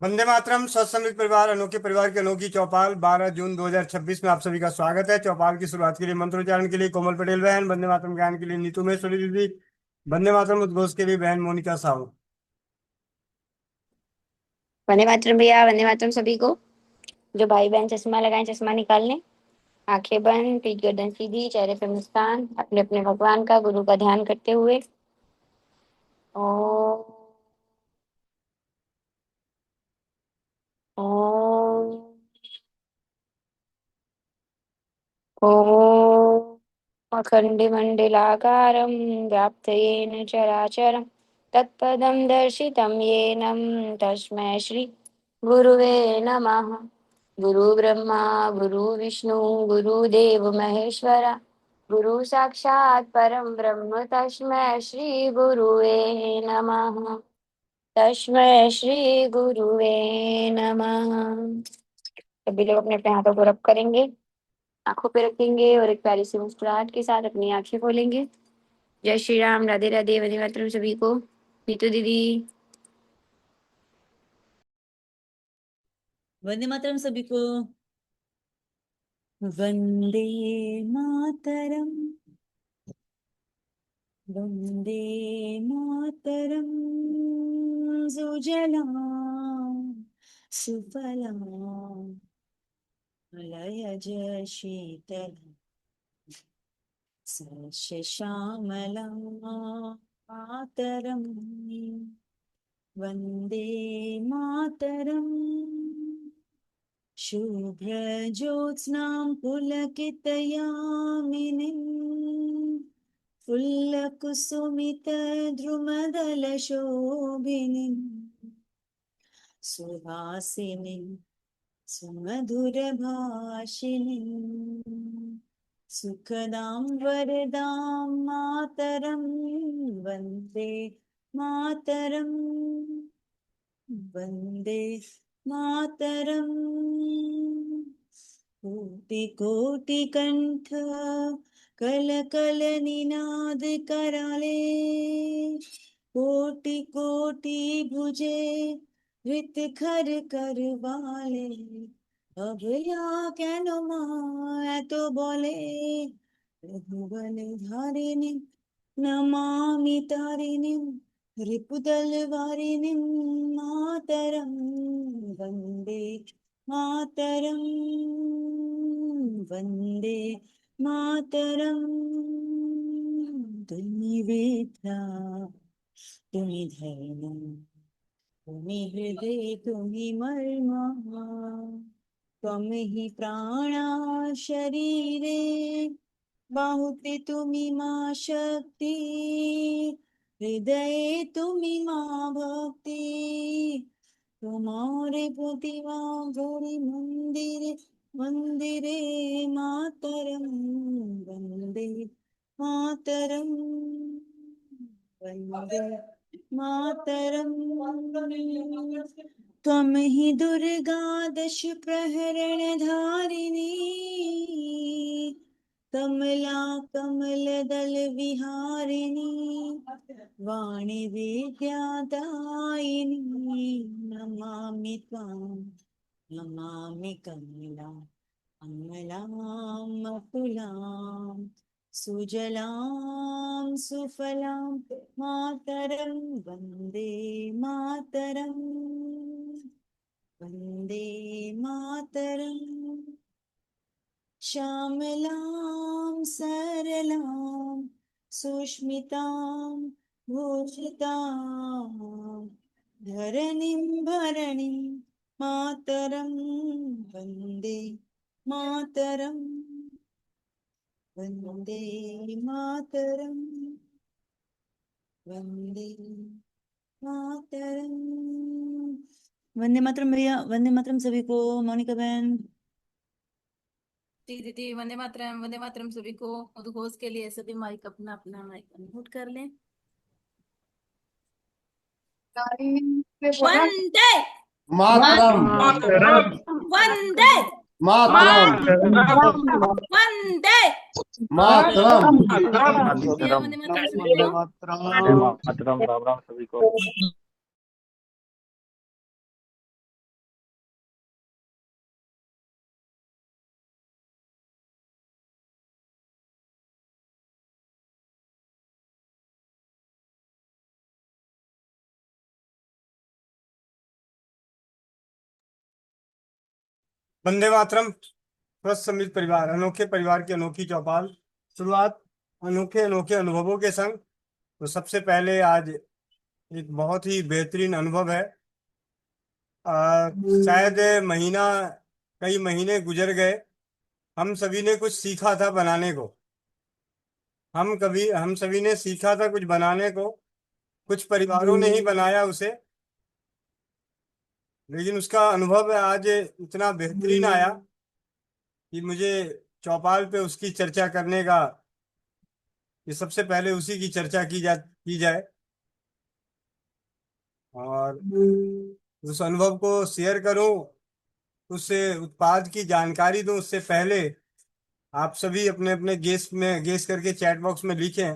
वंदे मातरम। स्वस्थ समृद्ध परिवार, अनोखे परिवार की अनोखी चौपाल 12 जून 2026 में आप सभी का स्वागत है। चौपाल की शुरुआत के लिए मंत्रोच्चारण के लिए कोमल पटेल बहन, वंदे मातरम ज्ञान के लिए नीतू महेश्वरी दीदी, वंदे मातरम उद्घोष के लिए बहन मोनिका साहू। वंदे मातरम भैया, वंदे मातरम सभी को। जो भाई बहन चश्मा लगाए चश्मा निकाल लें। आंखें बंद, पीठ गर्दन सीधी, चेहरे पे मुस्कान, अपने अपने भगवान का, गुरु का ध्यान करते हुए। ओम। ओम। ओम। अखण्डमण्डलाकारं व्याप्तेन चराचरं तत्पदं दर्शितं येनं तस्मै श्री गुरुवे नमः। गुरु ब्रह्मा गुरु विष्णु गुरुदेव महेश्वरा, गुरु साक्षात् परं ब्रह्म तस्मै श्री गुरुवे नमः। तस्मै श्री गुरुवे नमः। सभी लोग अपने अपने हाथों को रब करेंगे, आंखों पे रखेंगे और एक प्यारी सी मुस्कुराहट के साथ अपनी आंखें खोलेंगे। जय श्री राम, राधे राधे, वंदे मातरम सभी को। नीतू दीदी। वंदे मातरम सभी को। वंदे मातरम, वंदे मातरम। सुजलां सुफलां मलयज शीतल सस्य श्यामलां मातरम। वंदे मातरम। शुभ्रज्योत्स्नां पुलकितयामिनीं फुल्लकुसुमितद्रुमदलशोभिनीं सुहासिनीं सुमधुरभाषिणीं सुखदां वरदां मातरं वन्दे मातरं। वन्दे मातरम्। कोटि कोटि कंठ कल कल निनाद कराले, कोटि कोटि भुजे हृत खर कर वाले। अभया केनो माय तो बोले, रघुबल धारिणी नमामि तारिणी रिपुदल वारिणीं मातरं वन्दे मातरं। वन्दे मातरं। तुम्हि वेदा तुम्हि धर्म तुम्हि हृदय तुम्हि मर्म, त्वमहि प्राणा शरीरे बाहुते तुम्हि मा शक्ति, हृदये तुम्हि मा भक्ति। तुम्हारे प्रतिमा गौरी मंदिरे मंदिरे मातरम वंदे मातरम। वंदे मातरम। त्वं हि दुर्गा दश प्रहरण धारिणी, कमला कमल दल विहारिणी वाणी विद्यादायिनी। नमामि त्वां नमामि कमला अमलां अकुलां सुजलां सुफलां मातरं वन्दे मातरं। वन्दे मातरं। श्यामलां सरलां सुष्मितां भूषितां धरणीं भरणीं मातरं वन्दे मातरं। वन्दे मातरं। वन्दे मातरं। वंदे मातरम भैया, वंदे मातरम सभी को। मोनिका बहन। जी दीदी, वंदे मातरम सभी को। उद्घोष के लिए सभी माइक अपना अपना माइक अनम्यूट कर लें। वंदे मातरम वंदे मातरम वंदे मातरम। भैया, वंदे मातरम सभी को। मातरम। राम राम सभी को। वंदे मातरम। स्वस्थ समृद्ध परिवार, अनोखे परिवार की अनोखी चौपाल। शुरुआत अनोखे अनोखे अनुभवों के संग। तो सबसे पहले आज एक बहुत ही बेहतरीन अनुभव है। शायद कई महीने गुजर गए, हम सभी ने कुछ सीखा था बनाने को। हम सभी ने सीखा था कुछ बनाने को। कुछ परिवारों ने ही बनाया उसे, लेकिन उसका अनुभव आज इतना बेहतरीन आया कि मुझे चौपाल पे उसकी चर्चा करने का, ये सबसे पहले उसी की चर्चा की जाए और उस अनुभव को शेयर करूं, उस उत्पाद की जानकारी दूं। उससे पहले आप सभी अपने अपने गेस करके चैट बॉक्स में लिखें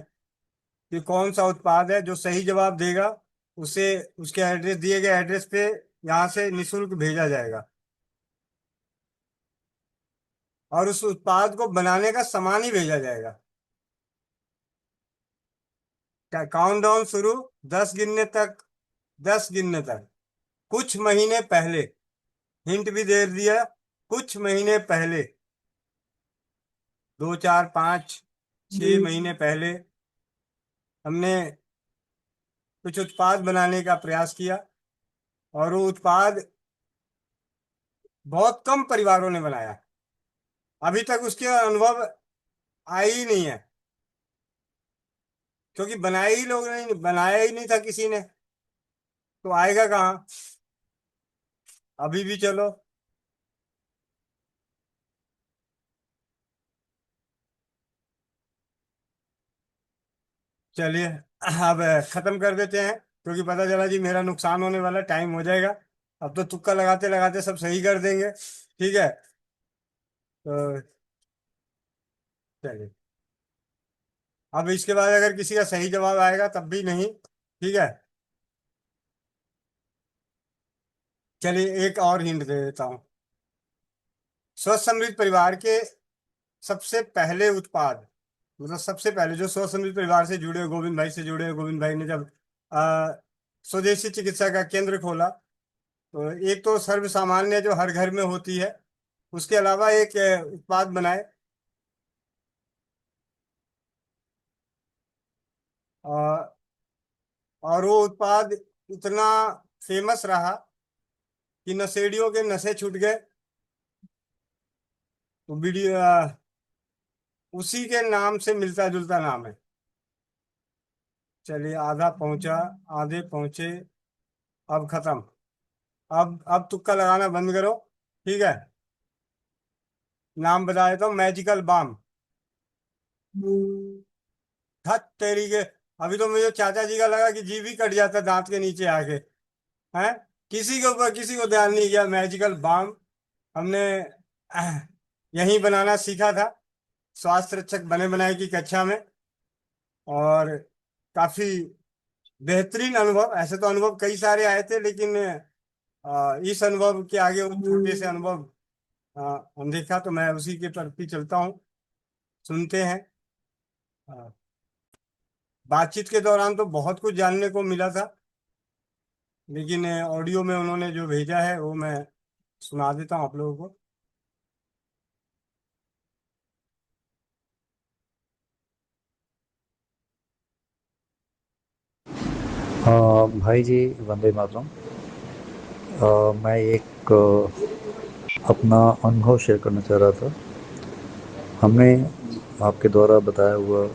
कि कौन सा उत्पाद है। जो सही जवाब देगा उसे उसके दिए गए एड्रेस पे यहाँ से निशुल्क भेजा जाएगा और उस उत्पाद को बनाने का सामान ही भेजा जाएगा। काउंटडाउन शुरू, 10 गिनने तक, 10 गिनने तक। कुछ महीने पहले, हिंट भी दे दिया, कुछ महीने पहले, 2 4 5 6 महीने पहले हमने कुछ उत्पाद बनाने का प्रयास किया और वो उत्पाद बहुत कम परिवारों ने बनाया। अभी तक उसके अनुभव आए ही नहीं है, क्योंकि बनाया ही नहीं था किसी ने, तो आएगा कहाँ। अभी भी चलो चलिए अब खत्म कर देते हैं, क्योंकि पता चला जी मेरा नुकसान होने वाला, टाइम हो जाएगा। अब तो तुक्का लगाते लगाते सब सही कर देंगे, ठीक है। तो चलिए, अब इसके बाद अगर किसी का सही जवाब आएगा तब भी नहीं, ठीक है। चलिए एक और हिंट दे देता हूँ। स्वस्थ समृद्ध परिवार के सबसे पहले उत्पाद, मतलब सबसे पहले जो स्वस्थ समृद्ध परिवार से जुड़े हुए, गोविंद भाई से जुड़े हुए, गोविंद भाई ने जब आ, स्वदेशी चिकित्सा का केंद्र खोला, तो एक तो सर्व सामान्य जो हर घर में होती है, उसके अलावा एक उत्पाद बनाए और वो उत्पाद इतना फेमस रहा कि नशेड़ियों के नशे छूट गए। तो वीडियो उसी के नाम से मिलता जुलता नाम है। चलिए आधा पहुंचा, आधे पहुंचे, अब खत्म। अब तुक्का लगाना बंद करो, ठीक है। नाम बता देता हूँ, मैजिकल बाम। धत तेरी के, अभी तो मुझे चाचा जी का लगा कि जीभ ही कट जाता दांत के नीचे आके, हैं। किसी के ऊपर किसी को ध्यान नहीं किया। मैजिकल बाम हमने यहीं बनाना सीखा था, स्वास्थ्य रक्षक बने बनाए की कक्षा में। और काफी बेहतरीन अनुभव। ऐसे तो अनुभव कई सारे आए थे, लेकिन इस अनुभव के आगे उस छोटे से अनुभव हम देखा, तो मैं उसी के प्रति चलता हूँ। सुनते हैं। अ, बातचीत के दौरान तो बहुत कुछ जानने को मिला था, लेकिन ऑडियो में उन्होंने जो भेजा है वो मैं सुना देता हूँ आप लोगों को। भाई जी, वंदे मातरम। मैं एक अपना अनुभव शेयर करना चाह रहा था। हमने आपके द्वारा बताया हुआ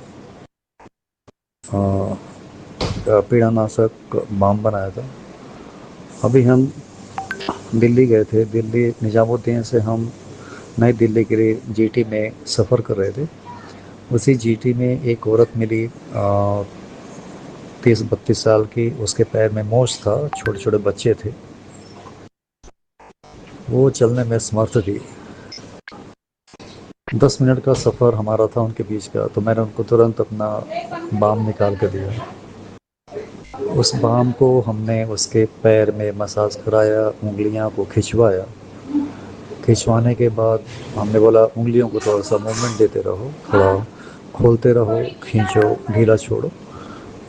पीड़ानाशक बाम बनाया था। अभी हम दिल्ली गए थे। दिल्ली निजामुद्दीन से हम नई दिल्ली के लिए जीटी में सफ़र कर रहे थे। उसी जीटी में एक औरत मिली, 30-32 साल की। उसके पैर में मोच था, छोटे छोटे बच्चे थे। वो चलने में समर्थ थी। 10 मिनट का सफ़र हमारा था उनके बीच का, तो मैंने उनको तुरंत अपना बाम निकाल कर दिया। उस बाम को हमने उसके पैर में मसाज कराया, उंगलियां को खिंचवाया। खिंचवाने के बाद हमने बोला उंगलियों को थोड़ा सा मूवमेंट देते रहो, थोड़ा खोलते रहो, खींचो, ढीला छोड़ो।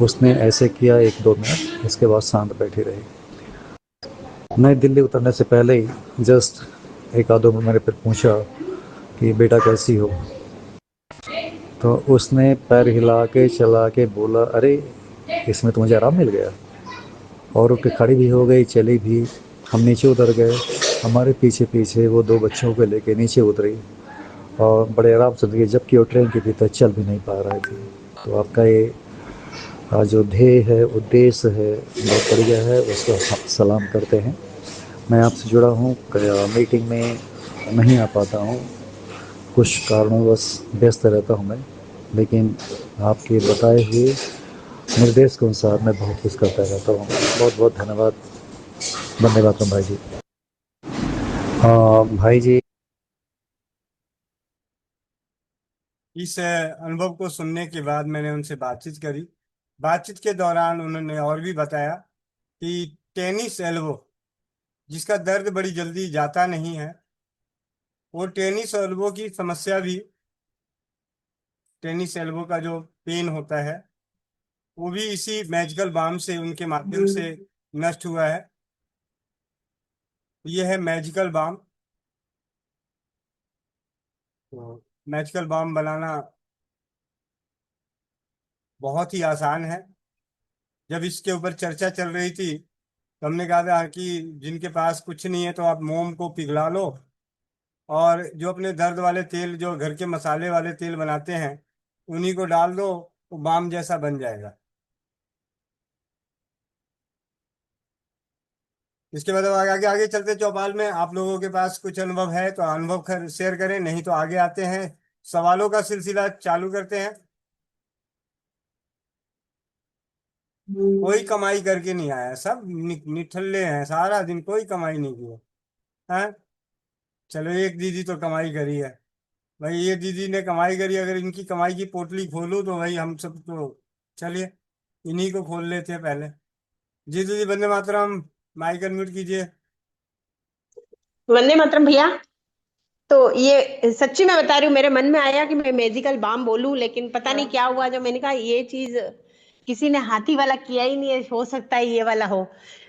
उसने ऐसे किया 1-2 मिनट। इसके बाद शांत बैठी रही। नई दिल्ली उतरने से पहले ही जस्ट एक आधों में मैंने फिर पूछा कि बेटा कैसी हो, तो उसने पैर हिला के चला के बोला, अरे इसमें तो मुझे आराम मिल गया। और उठ के खड़ी भी हो गई, चली भी। हम नीचे उतर गए, हमारे पीछे पीछे वो दो बच्चों को लेके नीचे उतरी और बड़े आराम से उतरी, जबकि वो ट्रेन के भीतर चल भी नहीं पा रहे थे। तो आपका ये जो ध्येय है, उद्देश्य है, बहुत बढ़िया है, उसको हम सलाम करते हैं। मैं आपसे जुड़ा हूँ, मीटिंग में नहीं आ पाता हूँ, कुछ कारणवश व्यस्त रहता हूँ मैं, लेकिन आपके बताए हुए निर्देश के अनुसार मैं बहुत कुछ करता रहता हूँ। बहुत बहुत धन्यवाद। वंदे मातरम भाई जी। भाई जी, इस अनुभव को सुनने के बाद मैंने उनसे बातचीत करी। बातचीत के दौरान उन्होंने और भी बताया कि टेनिस एल्बो, जिसका दर्द बड़ी जल्दी जाता नहीं है, वो टेनिस एल्बो की समस्या भी, टेनिस एल्बो का जो पेन होता है, वो भी इसी मैजिकल बाम से, उनके माध्यम से नष्ट हुआ है। ये है मैजिकल बाम। तो मैजिकल बाम बनाना बहुत ही आसान है। जब इसके ऊपर चर्चा चल रही थी तो हमने कहा था कि जिनके पास कुछ नहीं है तो आप मोम को पिघला लो और जो अपने दर्द वाले तेल, जो घर के मसाले वाले तेल बनाते हैं, उन्हीं को डाल दो, वो बाम जैसा बन जाएगा। इसके बाद अब आगे आगे आगे चलते चौपाल में। आप लोगों के पास कुछ अनुभव है तो अनुभव शेयर करें, नहीं तो आगे आते हैं, सवालों का सिलसिला चालू करते हैं। कोई कमाई करके नहीं आया, सब निठल्ले हैं, सारा दिन कोई कमाई नहीं किया है। चलो एक दीदी तो कमाई करी है। भाई ये दीदी ने कमाई करी, अगर इनकी कमाई की पोटली खोलूं तो भाई हम सब तो, चलिए इन्हीं को खोल लेते हैं पहले। जी दीदी, वंदे मातरम। माइक अनम्यूट कीजिए। वंदे मातरम भैया। तो ये सच्ची मैं बता रही हूँ, मेरे मन में आया कि मैं मैजिकल बाम बोलूं, लेकिन पता नहीं क्या हुआ, जो मैंने कहा ये चीज किसी ने हाथी वाला किया ही नहीं है, हो सकता है ये वाला हो।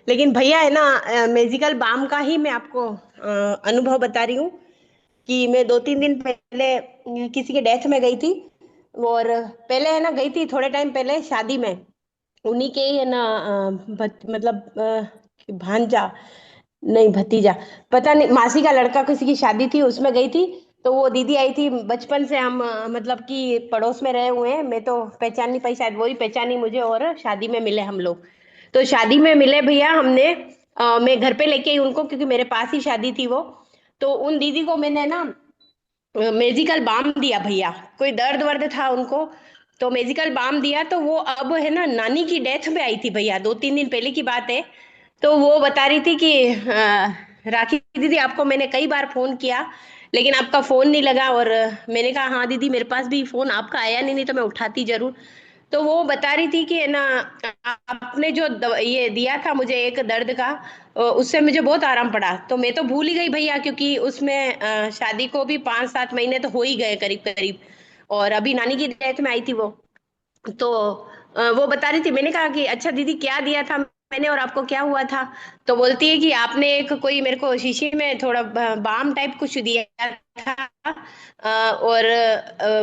लेकिन भैया है ना, मैजिकल बाम का ही मैं आपको अनुभव बता रही हूँ कि मैं 2-3 दिन पहले किसी के डेथ में गई थी। और पहले है ना, गई थी थोड़े टाइम पहले शादी में, उन्हीं के ही है ना, मतलब भांजा, नहीं भतीजा, पता नहीं, मासी का लड़का किसी की शादी थी, उसमें गई थी। तो वो दीदी आई थी, बचपन से हम मतलब कि पड़ोस में रहे हुए हैं, मैं तो पहचान नहीं पाई, शायद वही पहचानी मुझे, और शादी में मिले हम लोग। तो शादी में मिले भैया हमने, मैं घर पे लेके आई उनको, क्योंकि मेरे पास ही शादी थी वो। तो उन दीदी को मैंने ना मेजिकल बाम दिया भैया, कोई दर्द वर्द था उनको, तो मेजिकल बाम दिया। तो वो अब है ना, नानी की डेथ में आई थी भैया, 2-3 दिन पहले की बात है। तो वो बता रही थी कि राखी दीदी आपको मैंने कई बार फोन किया, लेकिन आपका फोन नहीं लगा। और मैंने कहा हाँ दीदी, मेरे पास भी फोन आपका आया नहीं, नहीं तो मैं उठाती जरूर। तो वो बता रही थी कि है ना, आपने जो ये दिया था मुझे एक दर्द का, उससे मुझे बहुत आराम पड़ा। तो मैं तो भूल ही गई भैया, क्योंकि उसमें शादी को भी 5-7 महीने तो हो ही गए करीब करीब, और अभी नानी की डेथ में आई थी वो। तो वो बता रही थी, मैंने कहा कि अच्छा दीदी क्या दिया था मैंने, और आपको क्या हुआ था। तो बोलती है कि आपने एक कोई मेरे को शीशी में थोड़ा बाम टाइप कुछ दिया था, और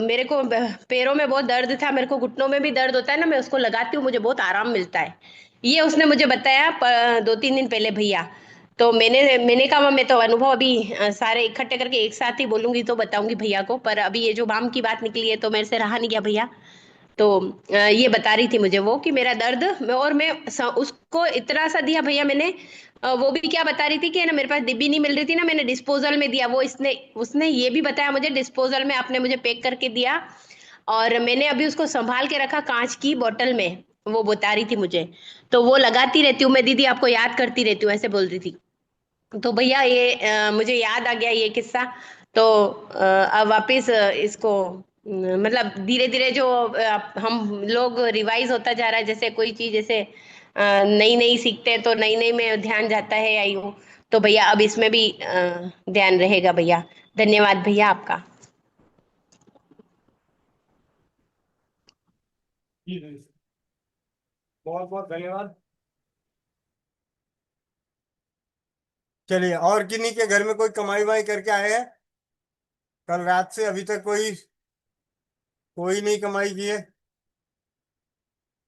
मेरे को पैरों में बहुत दर्द था, मेरे को घुटनों में भी दर्द होता है ना, मैं उसको लगाती हूँ, मुझे बहुत आराम मिलता है। ये उसने मुझे बताया 2-3 दिन पहले भैया। तो मैंने कहा मैं तो अनुभव अभी सारे इकट्ठे करके एक साथ ही बोलूंगी तो बताऊंगी भैया को, पर अभी ये जो बाम की बात निकली है तो मेरे से रहा नहीं गया भैया। तो ये बता रही थी मुझे वो कि मेरा दर्द और मैं उसको इतना सा दिया भैया मैंने। वो भी क्या बता रही थी कि ना, मेरे पास डिब्बी नहीं मिल रही थी ना, मैंने डिस्पोजल में दिया। वो इसने उसने ये भी बताया मुझे, डिस्पोजल में आपने मुझे पैक करके दिया, और मैंने अभी उसको संभाल के रखा कांच की बोतल में, वो बता रही थी मुझे। तो वो लगाती रहती हूँ मैं दीदी, आपको याद करती रहती हूँ, ऐसे बोल रही थी। तो भैया ये मुझे याद आ गया ये किस्सा। तो अब वापस इसको मतलब धीरे धीरे जो हम लोग रिवाइज होता जा रहा है, जैसे कोई चीज जैसे नई नई सीखते हैं तो नई नई में ध्यान जाता है, आई हूँ। तो भैया अब इसमें भी ध्यान रहेगा भैया। धन्यवाद भैया आपका। जी जी, बहुत बहुत धन्यवाद। चलिए, और किन्हीं के घर में कोई कमाई वाई करके आए हैं कल रात से अभी तक? कोई कोई नहीं कमाई की है?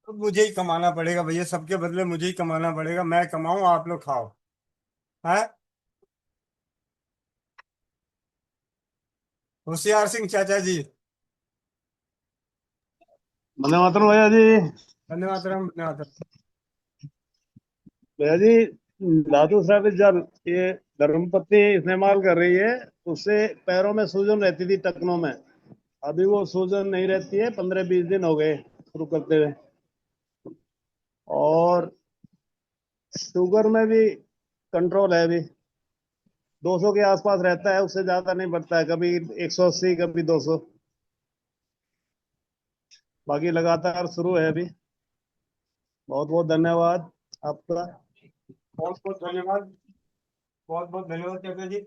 तो मुझे ही कमाना पड़ेगा भैया, सबके बदले मुझे ही कमाना पड़ेगा। मैं कमाऊं, आप लोग खाओ। है होशियार सिंह चाचा जी। वंदे मातरम भैया जी। धन्यवाद धन्यवाद। भैया जी, धातु स्रावित जल ये धर्मपत्नी इस्तेमाल कर रही है। उससे पैरों में सूजन रहती थी, टखनों में। अभी वो सूजन नहीं रहती है, 15-20 दिन हो गए शुरू करते हुए। और शुगर में भी कंट्रोल है अभी, 200 के आसपास रहता है, उससे ज्यादा नहीं बढ़ता है, कभी 180 कभी 200। बाकी लगातार शुरू है अभी। बहुत बहुत धन्यवाद आपका। बहुत बहुत धन्यवाद। बहुत बहुत धन्यवाद चाचा जी।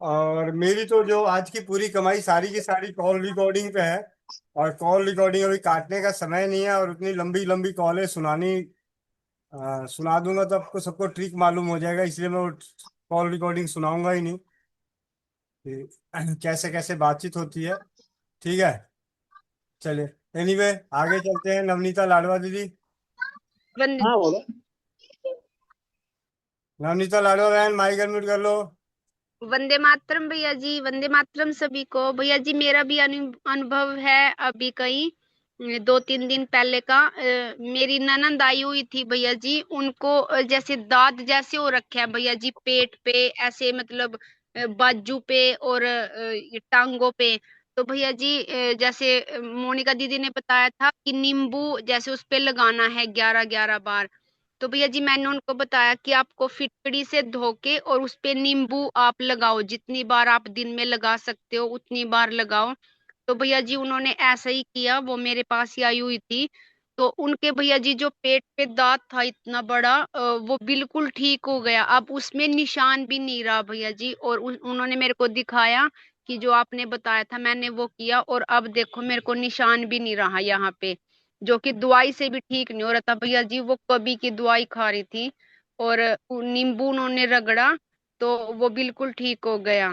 और मेरी तो जो आज की पूरी कमाई सारी की सारी कॉल रिकॉर्डिंग पे है। और कॉल रिकॉर्डिंग अभी काटने का समय नहीं है, और उतनी लंबी लंबी कॉलें सुनानी सुना दूंगा तो आपको सबको ट्रिक मालूम हो जाएगा, इसलिए मैं वो कॉल रिकॉर्डिंग सुनाऊंगा ही नहीं कि कैसे कैसे बातचीत होती है। ठीक है, चलिए। एनीवे, आगे चलते हैं। नवनीता लाडवा दीदी। वंदे हाँ बोलो। नवनीता लाडवा बहन, माइक अनम्यूट कर लो। वंदे मातरम भैया जी, वंदे मातरम सभी को। भैया जी मेरा भी अनुभव है अभी कई 2-3 दिन पहले का। मेरी ननंद आई हुई थी भैया जी, उनको जैसे दांत जैसे हो रखे हैं भैया जी, पेट पे ऐसे, मतलब बाजू पे और ये टांगों पे। तो भैया जी जैसे मोनिका दीदी ने बताया था कि नींबू जैसे उस पे लगाना है 11-11 बार। तो भैया जी मैंने उनको बताया कि आपको फिटकड़ी से धो के और उस पे नींबू आप लगाओ, जितनी बार आप दिन में लगा सकते हो उतनी बार लगाओ। तो भैया जी उन्होंने ऐसा ही किया, वो मेरे पास ही आई हुई थी। तो उनके भैया जी जो पेट पे दांत था इतना बड़ा, वो बिल्कुल ठीक हो गया, अब उसमें निशान भी नहीं रहा भैया जी। और उन्होंने मेरे को दिखाया कि जो आपने बताया था मैंने वो किया, और अब देखो मेरे को निशान भी नहीं रहा यहाँ पे, जो कि दवाई से भी ठीक नहीं हो रहा था भैया जी। वो कभी की दवाई खा रही थी, और नींबू उन्होंने रगड़ा तो वो बिल्कुल ठीक हो गया।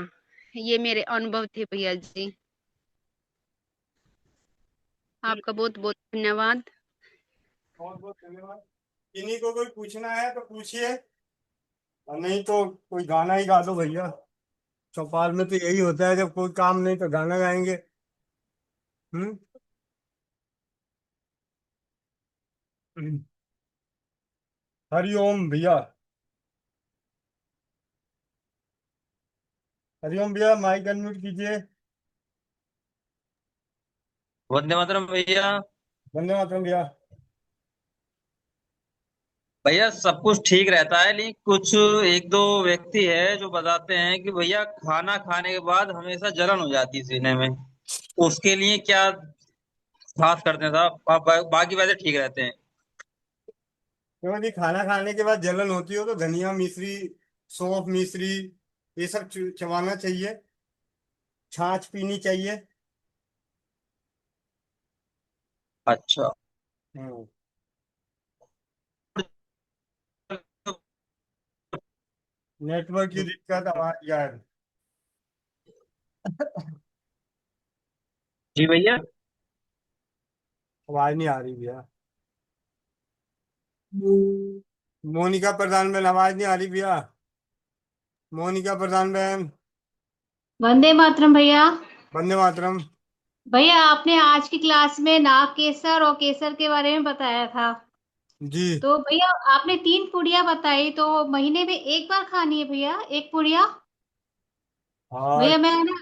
ये मेरे अनुभव थे भैया जी। आपका बहुत बहुत धन्यवाद। बहुत बहुत धन्यवाद। इन्हीं को कोई पूछना है तो पूछिए, और नहीं तो कोई गाना ही गा दो भैया। चौपाल में तो यही होता है, जब कोई काम नहीं तो गाना गाएंगे। हम्म। हरिओम भैया। हरिओम भैया, माइक अनम्यूट कीजिए। वंदे मातरम भैया। धन्यवाद भैया। भैया सब कुछ ठीक रहता है, लेकिन कुछ एक दो व्यक्ति है जो बताते हैं कि भैया खाना खाने के बाद हमेशा जलन हो जाती है सीने में। उसके लिए क्या खास करते हैं साहब? बाकी वैसे ठीक रहते हैं। क्यों जी, खाना खाने के बाद जलन होती हो तो धनिया मिश्री, सौंफ मिश्री, ये सब चबाना चाहिए। छाछ पीनी चाहिए। अच्छा। हम्म। नेटवर्क की दिक्कत, आवाज गायब। जी भैया। आवाज नहीं आ रही भैया। मोनिका प्रधान बहन, आवाज नहीं आ रही भैया। मोनिका प्रधान बहन। वंदे मातरम भैया। वंदे मातरम। भैया आपने आज की क्लास में नाग केसर और केसर के बारे में बताया था। जी। तो भैया आपने 3 पुड़िया बताई, तो महीने में एक बार खानी है भैया, एक पुड़िया। हाँ भैया मैं ना,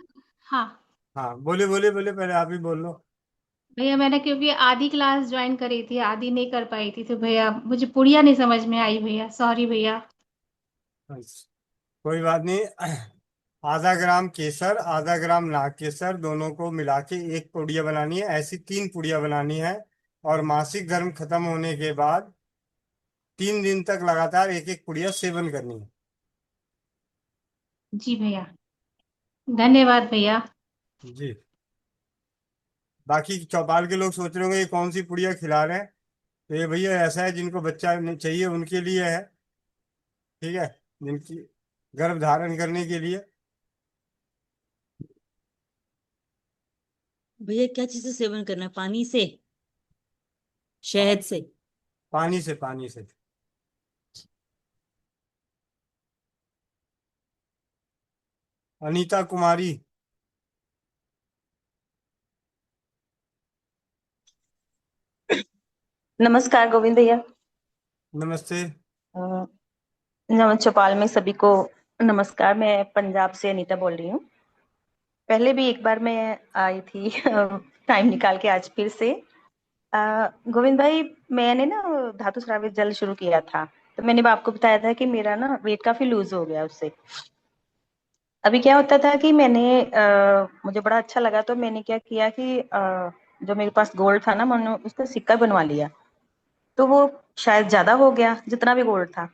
हाँ हाँ, बोले बोले बोले, पहले आप ही बोल लो। भैया मैंने क्योंकि आधी क्लास ज्वाइन करी थी, आधी नहीं कर पाई थी, तो भैया मुझे पुड़िया नहीं समझ में आई भैया, सॉरी भैया। अच्छा, कोई बात नहीं। आधा ग्राम केसर, आधा ग्राम नाग केसर, दोनों को मिला के एक पुड़िया बनानी है। ऐसी 3 पुड़िया बनानी है। और मासिक धर्म खत्म होने के बाद 3 दिन तक लगातार एक एक पुड़िया सेवन करनी है। जी भैया, धन्यवाद भैया। जी। बाकी चौपाल के लोग सोच रहे होंगे ये कौन सी पुड़िया खिला रहे हैं। तो ये भैया ऐसा है, जिनको बच्चा नहीं चाहिए उनके लिए है। ठीक है। जिनकी गर्भ धारण करने के लिए? भैया क्या चीज से सेवन करना है? पानी से, शहद से? पानी से, पानी से। अनीता कुमारी। नमस्कार गोविंद भैया। नमस्ते। नमन चौपाल में सभी को नमस्कार। मैं पंजाब से अनीता बोल रही हूँ। पहले भी एक बार मैं आई थी टाइम निकाल के, आज फिर से। गोविंद भाई, मैंने ना धातु स्रावित जल शुरू किया था, तो मैंने आपको बताया था कि मेरा ना वेट काफी लूज हो गया उससे। अभी क्या होता था कि मुझे बड़ा अच्छा लगा, तो मैंने क्या किया कि जो मेरे पास गोल्ड था ना, मैंने उसका सिक्का बनवा लिया। तो वो शायद ज्यादा हो गया जितना भी गोल्ड था।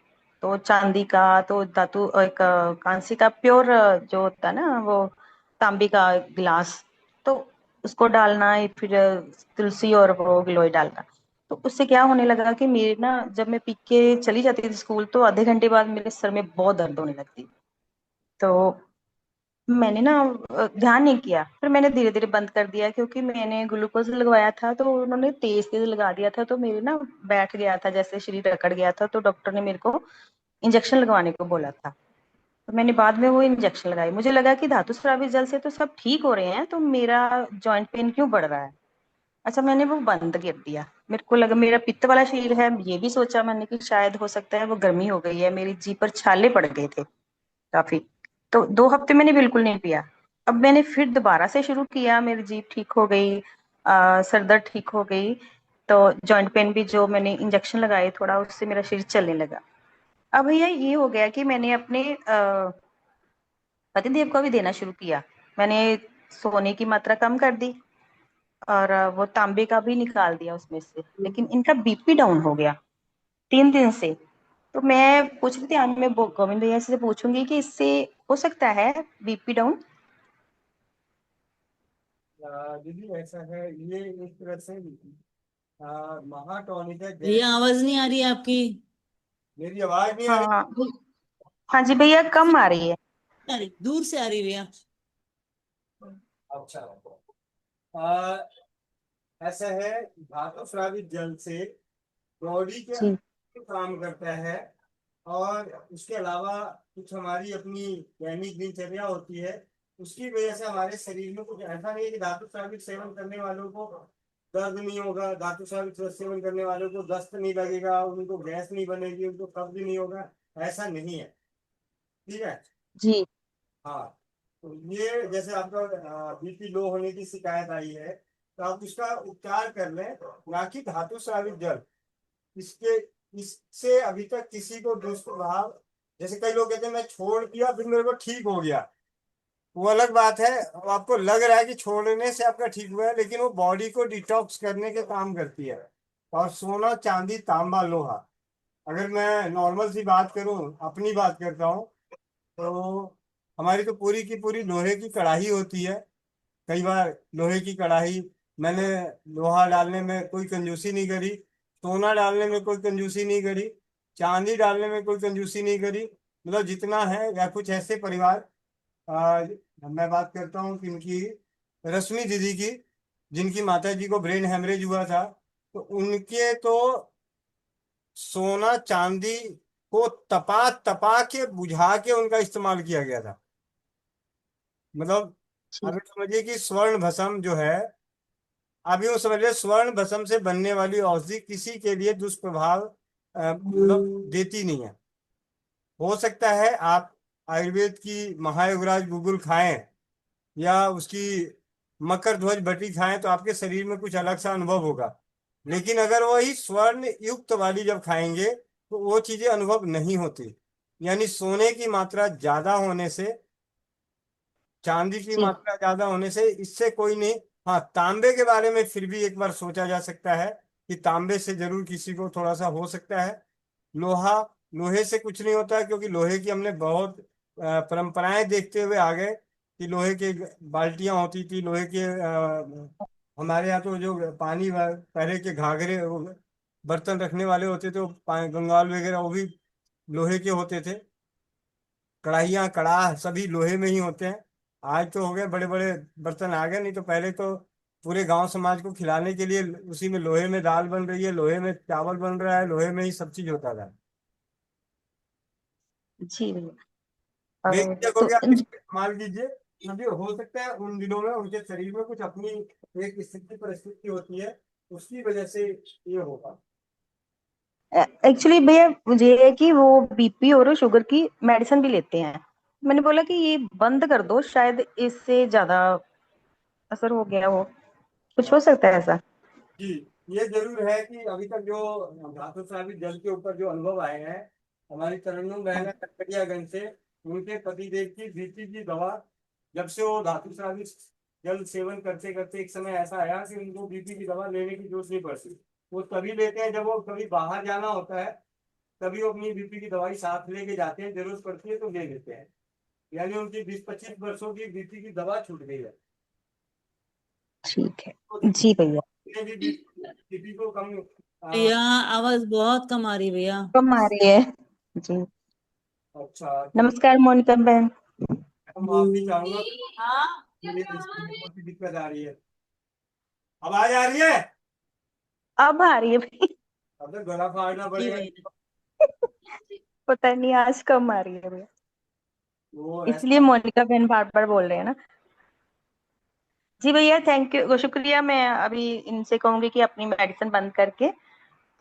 तो चांदी का, तो धातु, एक कांसी का प्योर जो होता है ना, वो तांबे का गिलास, तो उसको डालना है, फिर तुलसी और वो गिलोय डालना। तो उससे क्या होने लगा कि मेरे ना, जब मैं पी के चली जाती थी स्कूल, तो आधे घंटे बाद मेरे सर में बहुत दर्द होने लगती। तो मैंने ना ध्यान नहीं किया, फिर मैंने धीरे धीरे बंद कर दिया, क्योंकि मैंने ग्लूकोज लगवाया था तो उन्होंने तेज तेज लगा दिया था, तो मेरे ना बैठ गया था, जैसे शरीर अकड़ गया था, तो डॉक्टर ने मेरे को इंजेक्शन लगवाने को बोला था। तो मैंने बाद में वो इंजेक्शन लगाई। मुझे लगा कि धातु स्रावी जल से तो सब ठीक हो रहे हैं, तो मेरा जॉइंट पेन क्यों बढ़ रहा है। अच्छा, मैंने वो बंद कर दिया। मेरे को लगा मेरा पित्त वाला शरीर है, ये भी सोचा मैंने कि शायद हो सकता है वो गर्मी हो गई है, मेरी जी पर छाले पड़ गए थे काफी। तो 2 हफ्ते मैंने बिल्कुल नहीं पिया। अब मैंने फिर दोबारा से शुरू किया, मेरी जीभ ठीक हो गई, सर दर्द ठीक हो गई। तो जॉइंट पेन भी, जो मैंने इंजेक्शन लगाए थोड़ा, उससे मेरा शरीर चलने लगा। अब भैया ये हो गया कि मैंने अपने पतिदेव को भी देना शुरू किया। मैंने सोने की मात्रा कम कर दी, और वो तांबे का भी निकाल दिया उसमें से, लेकिन इनका बीपी डाउन हो गया 3 दिन से। तो मैं पूछ रही थी, आज मैं गोविंद भैया से पूछूंगी कि इससे हो सकता है बीपी डाउन। दीदी ऐसा है, ये एक तरह से महाटॉनिक है। भैया आवाज नहीं आ रही है आपकी। मेरी आवाज नहीं आ रही? हाँ हाँ जी भैया, कम आ रही है। अरे दूर से आ रही है भैया। अच्छा। आ, ऐसा है, धातु स्रावित जल से बॉडी के जी अंदर काम करता है, और उसके अलावा कुछ हमारी अपनी दैनिक दिनचर्या होती है, उसकी वजह से हमारे शरीर में कुछ ऐसा नहीं है कि धातु स्रावित सेवन करने वालों को दर्द नहीं होगा, धातु स्रावित सेवन करने वालों को दस्त नहीं लगेगा, उनको गैस नहीं बनेगी, उनको कब्ज नहीं होगा। ऐसा नहीं है। ठीक है। जी हाँ। तो ये जैसे आपका बीपी लो होने की शिकायत आई है, तो आप उसका उपचार कर लें, ना कि धातु स्रावित जल। इसके इससे अभी तक किसी को दुष्प्रभाव, जैसे कई लोग कहते हैं मैं छोड़ दिया फिर मेरे को ठीक हो गया, वो अलग बात है। अब आपको लग रहा है कि छोड़ने से आपका ठीक हुआ है, लेकिन वो बॉडी को डिटॉक्स करने के काम करती है। और सोना, चांदी, तांबा, लोहा, अगर मैं नॉर्मल सी बात करूं, अपनी बात करता हूँ, तो हमारी तो पूरी की पूरी लोहे की कढ़ाई होती है। कई बार लोहे की कढ़ाई, मैंने लोहा डालने में कोई कंजूसी नहीं करी, सोना डालने में कोई कंजूसी नहीं करी, चांदी डालने में कोई कंजूसी नहीं करी। मतलब जितना है, या कुछ ऐसे परिवार, आ, मैं बात करता हूँ किनकी, रश्मि दीदी की, जिनकी माता जी को ब्रेन हेमरेज हुआ था, तो उनके तो सोना चांदी को तपा तपा के बुझा के उनका इस्तेमाल किया गया था। मतलब जी अगर समझिए कि स्वर्ण भस्म जो है, आप यूं समझ लीजिए, स्वर्ण भस्म से बनने वाली औषधि किसी के लिए दुष्प्रभाव मतलब देती नहीं है। हो सकता है आप आयुर्वेद की महायोगराज गूगल खाएं, या उसकी मकर ध्वज बटी खाएं, तो आपके शरीर में कुछ अलग सा अनुभव होगा। लेकिन अगर वही स्वर्ण युक्त वाली जब खाएंगे, तो वो चीजें अनुभव नहीं होती। यानी सोने की मात्रा ज्यादा होने से, चांदी की जी मात्रा ज्यादा होने से इससे कोई नहीं। हाँ, तांबे के बारे में फिर भी एक बार सोचा जा सकता है कि तांबे से जरूर किसी को थोड़ा सा हो सकता है। लोहा, लोहे से कुछ नहीं होता है, क्योंकि लोहे की हमने बहुत परंपराएं देखते हुए आ गए कि लोहे के बाल्टियां होती थी, लोहे के हमारे यहाँ तो जो पानी पहले के घाघरे, वो बर्तन रखने वाले होते थे, वो गंगाल वगैरह, वो भी लोहे के होते थे। कढ़ाइयाँ कड़ाह सभी लोहे में ही होते हैं। आज तो हो गए बड़े बड़े बर्तन आ गए, नहीं तो पहले तो पूरे गांव समाज को खिलाने के लिए उसी में लोहे में दाल बन रही है, लोहे में चावल बन रहा है, लोहे में ही सब चीज होता था। जी भैया। बेशक हो तो गया, आप इसका इस्तेमाल कीजिए, क्योंकि हो सकता है उन दिनों में उनके शरीर में कुछ अपनी एक स्थिति परिस्थिति होती है, उसकी वजह से ये होगा। एक्चुअली भैया मुझे ये है कि वो बीपी और शुगर की मेडिसिन भी लेते हैं। मैंने बोला कि ये बंद कर दो, शायद इससे ज्यादा असर हो गया हो, कुछ हो सकता है ऐसा। जी, ये जरूर है कि अभी तक जो धातु स्रावित जल के ऊपर जो अनुभव आए हैं हमारी तरन्नुम बहन है कटकटियागंज से, उनके पतिदेव की बीपी की दवा, जब से वो धातु स्रावित जल सेवन करते करते एक समय ऐसा आया कि उनको बीपी की दवा लेने की जरूरत नहीं पड़ती। वो तभी लेते हैं जब वो कभी बाहर जाना होता है, तभी वो अपनी बीपी की दवाई साथ लेके जाते हैं, जरूरत पड़ती है तो ले लेते हैं। यानी उनकी 20-25 वर्षों की बीपी की दवा छूट गई है। ठीक है जी भैया। बीपी को कम भैया आवाज बहुत कम आ रही है भैया। कम आ रही है जी। अच्छा, तो नमस्कार मोनिका बहन। मैं माफी चाहूंगा, मेरी इसकी दिक्कत आ रही है। आवाज आ रही है? अब आ रही है भाई। अब तो गला फाड़ना जी पड़ेगा। भैया। पता नहीं आज कम आ रही है भैया, वो इसलिए ऐसा मोनिका बहन बार बार बोल रहे हैं ना। जी भैया थैंक यू, शुक्रिया। मैं अभी इनसे कहूंगी कि अपनी मेडिसिन बंद करके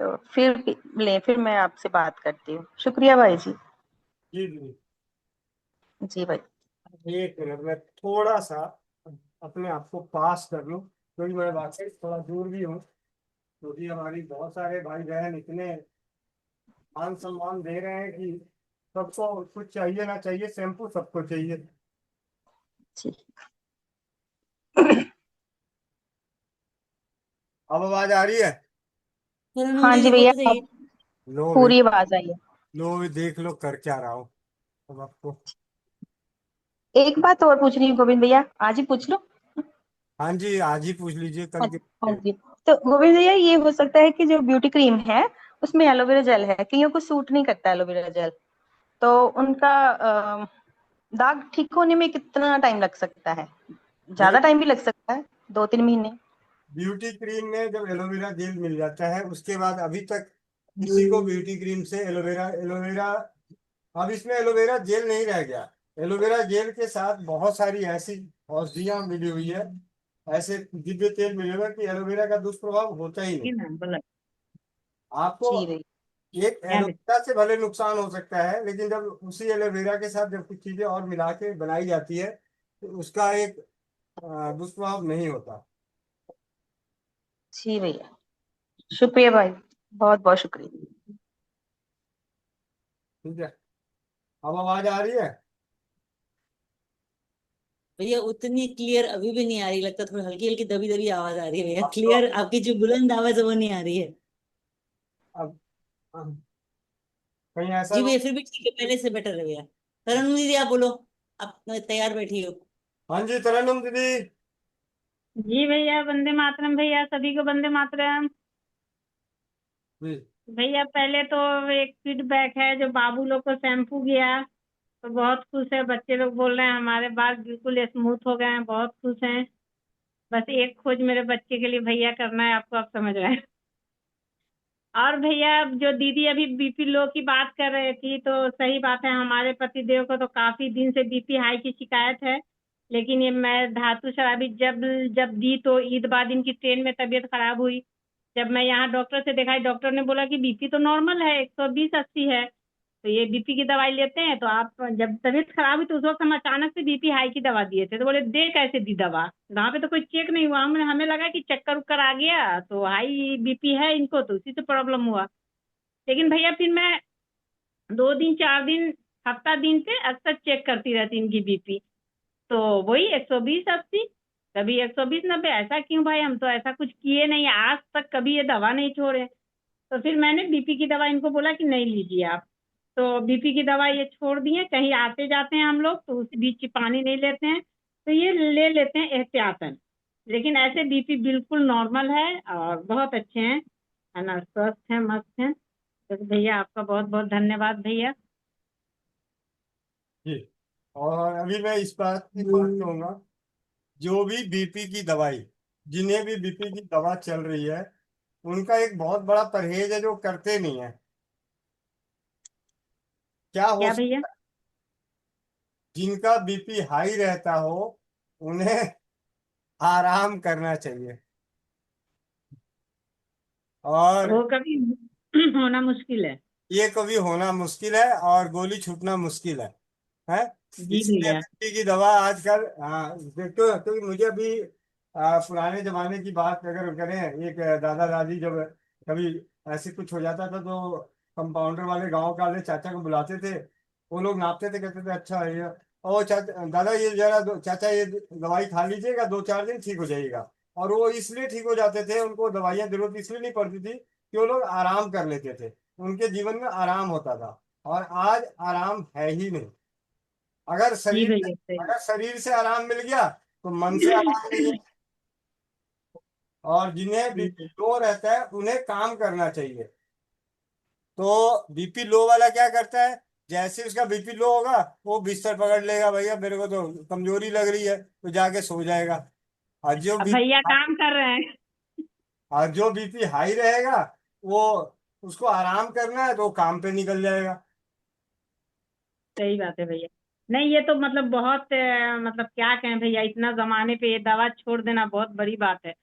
तो फिर लें, फिर मैं आपसे बात करती हूँ। शुक्रिया भाई जी। जी जी। जी भाई। एक मिनट में थोड़ा सा अपने आप को पास कर लूं, क्योंकि मैं वाकई थोड़ा दूर भी हूँ, क्योंकि हमारी बहुत सारे भाई बहन इतने मान सम्मान दे रहे हैं कि सबको कुछ चाहिए ना चाहिए, शैम्पू सबको चाहिए। जी अब आवाज आ रही है? तरन्नुम हाँ जी दीदी को भैया, तो सही। अब लो भी, पूरी आवाज आई है। लो भी देख लो कर क्या रहा हूँ अब आपको। एक बात और पूछ रही हूँ गोविंद भैया, आज ही पूछ लो। हाँ जी, आज ही पूछ लीजिए, कल हाँ के। हाँ जी। तो गोविंद भैया ये हो सकता है कि जो ब्यूटी क्रीम है उसमें एलोवेरा जेल है, कईयों को सूट नहीं करता एलोवेरा जेल, तो उनका दाग ठीक होने में कितना टाइम लग सकता है? ज्यादा टाइम भी लग सकता है, 2-3 महीने। ब्यूटी क्रीम में जब एलोवेरा जेल मिल जाता है उसके बाद अभी तक किसी को ब्यूटी क्रीम से एलोवेरा एलोवेरा अब इसमें एलोवेरा जेल नहीं रह गया। एलोवेरा जेल के साथ बहुत सारी ऐसी औषधियां मिली हुई है, ऐसे दिव्य तेल मिले हुए हैं कि एलोवेरा का दुष्प्रभाव होता ही नहीं। आपको जी भैया। एक एलोवेरा से भले नुकसान हो सकता है, लेकिन जब उसी एलोवेरा के साथ जब कुछ चीजें और मिला के बनाई जाती है तो उसका एक दुष्प्रभाव नहीं होता। जी भैया, शुक्रिया भाई, बहुत बहुत शुक्रिया। ठीक है, अब आवाज आ रही है? भैया उतनी क्लियर अभी भी नहीं आ रही, लगता थोड़ी हल्की हल्की दबी दबी आवाज आ रही है भैया। अब तो क्लियर आपकी जो बुलंद आवाज है वो नहीं आ रही है। अब अब कहीं ऐसा जी भैया फिर भी ठीक है, पहले से बेटर है भैया। तरन्नुम दीदी आप बोलो, आप तैयार बैठी हो। हाँ जी तरन्नुम दीदी। जी भैया, वंदे मातरम भैया, सभी को वंदे मातरम। जी भैया पहले तो एक फीडबैक है, जो बाबू लोग को शैम्पू गया तो बहुत खुश है, बच्चे लोग बोल रहे हैं हमारे बाल बिल्कुल स्मूथ हो गए हैं, बहुत खुश हैं। बस एक खोज मेरे बच्चे के लिए भैया करना है, आपको आप समझ रहे हैं। और भैया जो दीदी अभी बीपी लो की बात कर रहे थी, तो सही बात है, हमारे पतिदेव को तो काफी दिन से बीपी हाई की शिकायत है। लेकिन ये मैं धातु शराबी जब जब दी तो ईद बाद इनकी ट्रेन में तबीयत खराब हुई। जब मैं यहाँ डॉक्टर से दिखाई, डॉक्टर ने बोला कि बीपी तो नॉर्मल है, 120/80 है, तो ये बीपी की दवाई लेते हैं। तो आप जब तबीयत खराब हुई तो उस वक्त हम अचानक से बीपी हाई की दवा दिए थे, तो बोले दे कैसे दी दवा, वहां पे तो कोई चेक नहीं हुआ, हमें लगा कि चक्कर उक्कर आ गया तो हाई बीपी है इनको, तो उसी से प्रॉब्लम हुआ। लेकिन भैया फिर मैं 2 दिन 4 दिन हफ्ता दिन से अक्सर चेक करती रहती इनकी बीपी, तो वही 120/80, कभी 120/90। ऐसा क्यों भाई, हम तो ऐसा कुछ किए नहीं, आज तक कभी ये दवा नहीं छोड़े। तो फिर मैंने बीपी की दवा इनको बोला कि नहीं लीजिए आप, तो बीपी की दवा ये छोड़ दिए। कहीं आते जाते हैं हम लोग तो उस बीच पानी नहीं लेते हैं, तो ये ले लेते हैं एहतियातन। लेकिन ऐसे बीपी बिल्कुल नॉर्मल है और बहुत अच्छे हैं, है ना, स्वस्थ हैं, मस्त हैं। तो भैया आपका बहुत बहुत धन्यवाद भैया। जी। और अभी मैं इस बात की बात कहूंगा, जो भी बीपी की दवाई, जिन्हें भी बीपी की दवा चल रही है, उनका एक बहुत बड़ा परहेज है जो करते नहीं है। क्या हो क्या भैया? सकता है? जिनका बीपी हाई रहता हो, उन्हें आराम करना चाहिए। और वो कभी होना मुश्किल है। ये कभी होना मुश्किल है और गोली छूटना मुश्किल है। जी इसलिए भैया। बीपी की दवा आजकल, हाँ देखो, क्योंकि मुझे अभी पुराने जमाने की बात अगर करें, एक दादा दादी जब कभी ऐसे कुछ हो जाता था तो कंपाउंडर वाले, गांव के वाले चाचा को बुलाते थे। वो लोग नापते थे, कहते थे अच्छा है ये, और चाचा दादा ये जरा चाचा ये दवाई खा लीजिएगा, 2-4 दिन ठीक हो जाएगा। और वो इसलिए ठीक हो जाते थे, उनको दवाइयाँ जरूरत इसलिए नहीं पड़ती थी कि वो लोग आराम कर लेते थे, उनके जीवन में आराम होता था। और आज आराम है ही नहीं। अगर जी शरीर भैया सही। अगर शरीर से आराम मिल गया तो मन से आराम नहीं है। और जिन्हें बीपी बिल्कुल लो रहता है उन्हें काम करना चाहिए। तो बीपी लो वाला क्या करता है, जैसे उसका बीपी लो होगा, वो बिस्तर पकड़ लेगा, भैया मेरे को तो कमजोरी लग रही है, तो जाके सो जाएगा। और जो अब बीपी भैया काम कर रहे हैं। और जो बीपी हाई रहेगा, वो उसको आराम करना है तो वो काम पे निकल जाएगा। सही बात है भैया। नहीं ये तो मतलब बहुत मतलब क्या कहें भैया, इतना जमाने पे ये दवा छोड़ देना बहुत बड़ी बात है।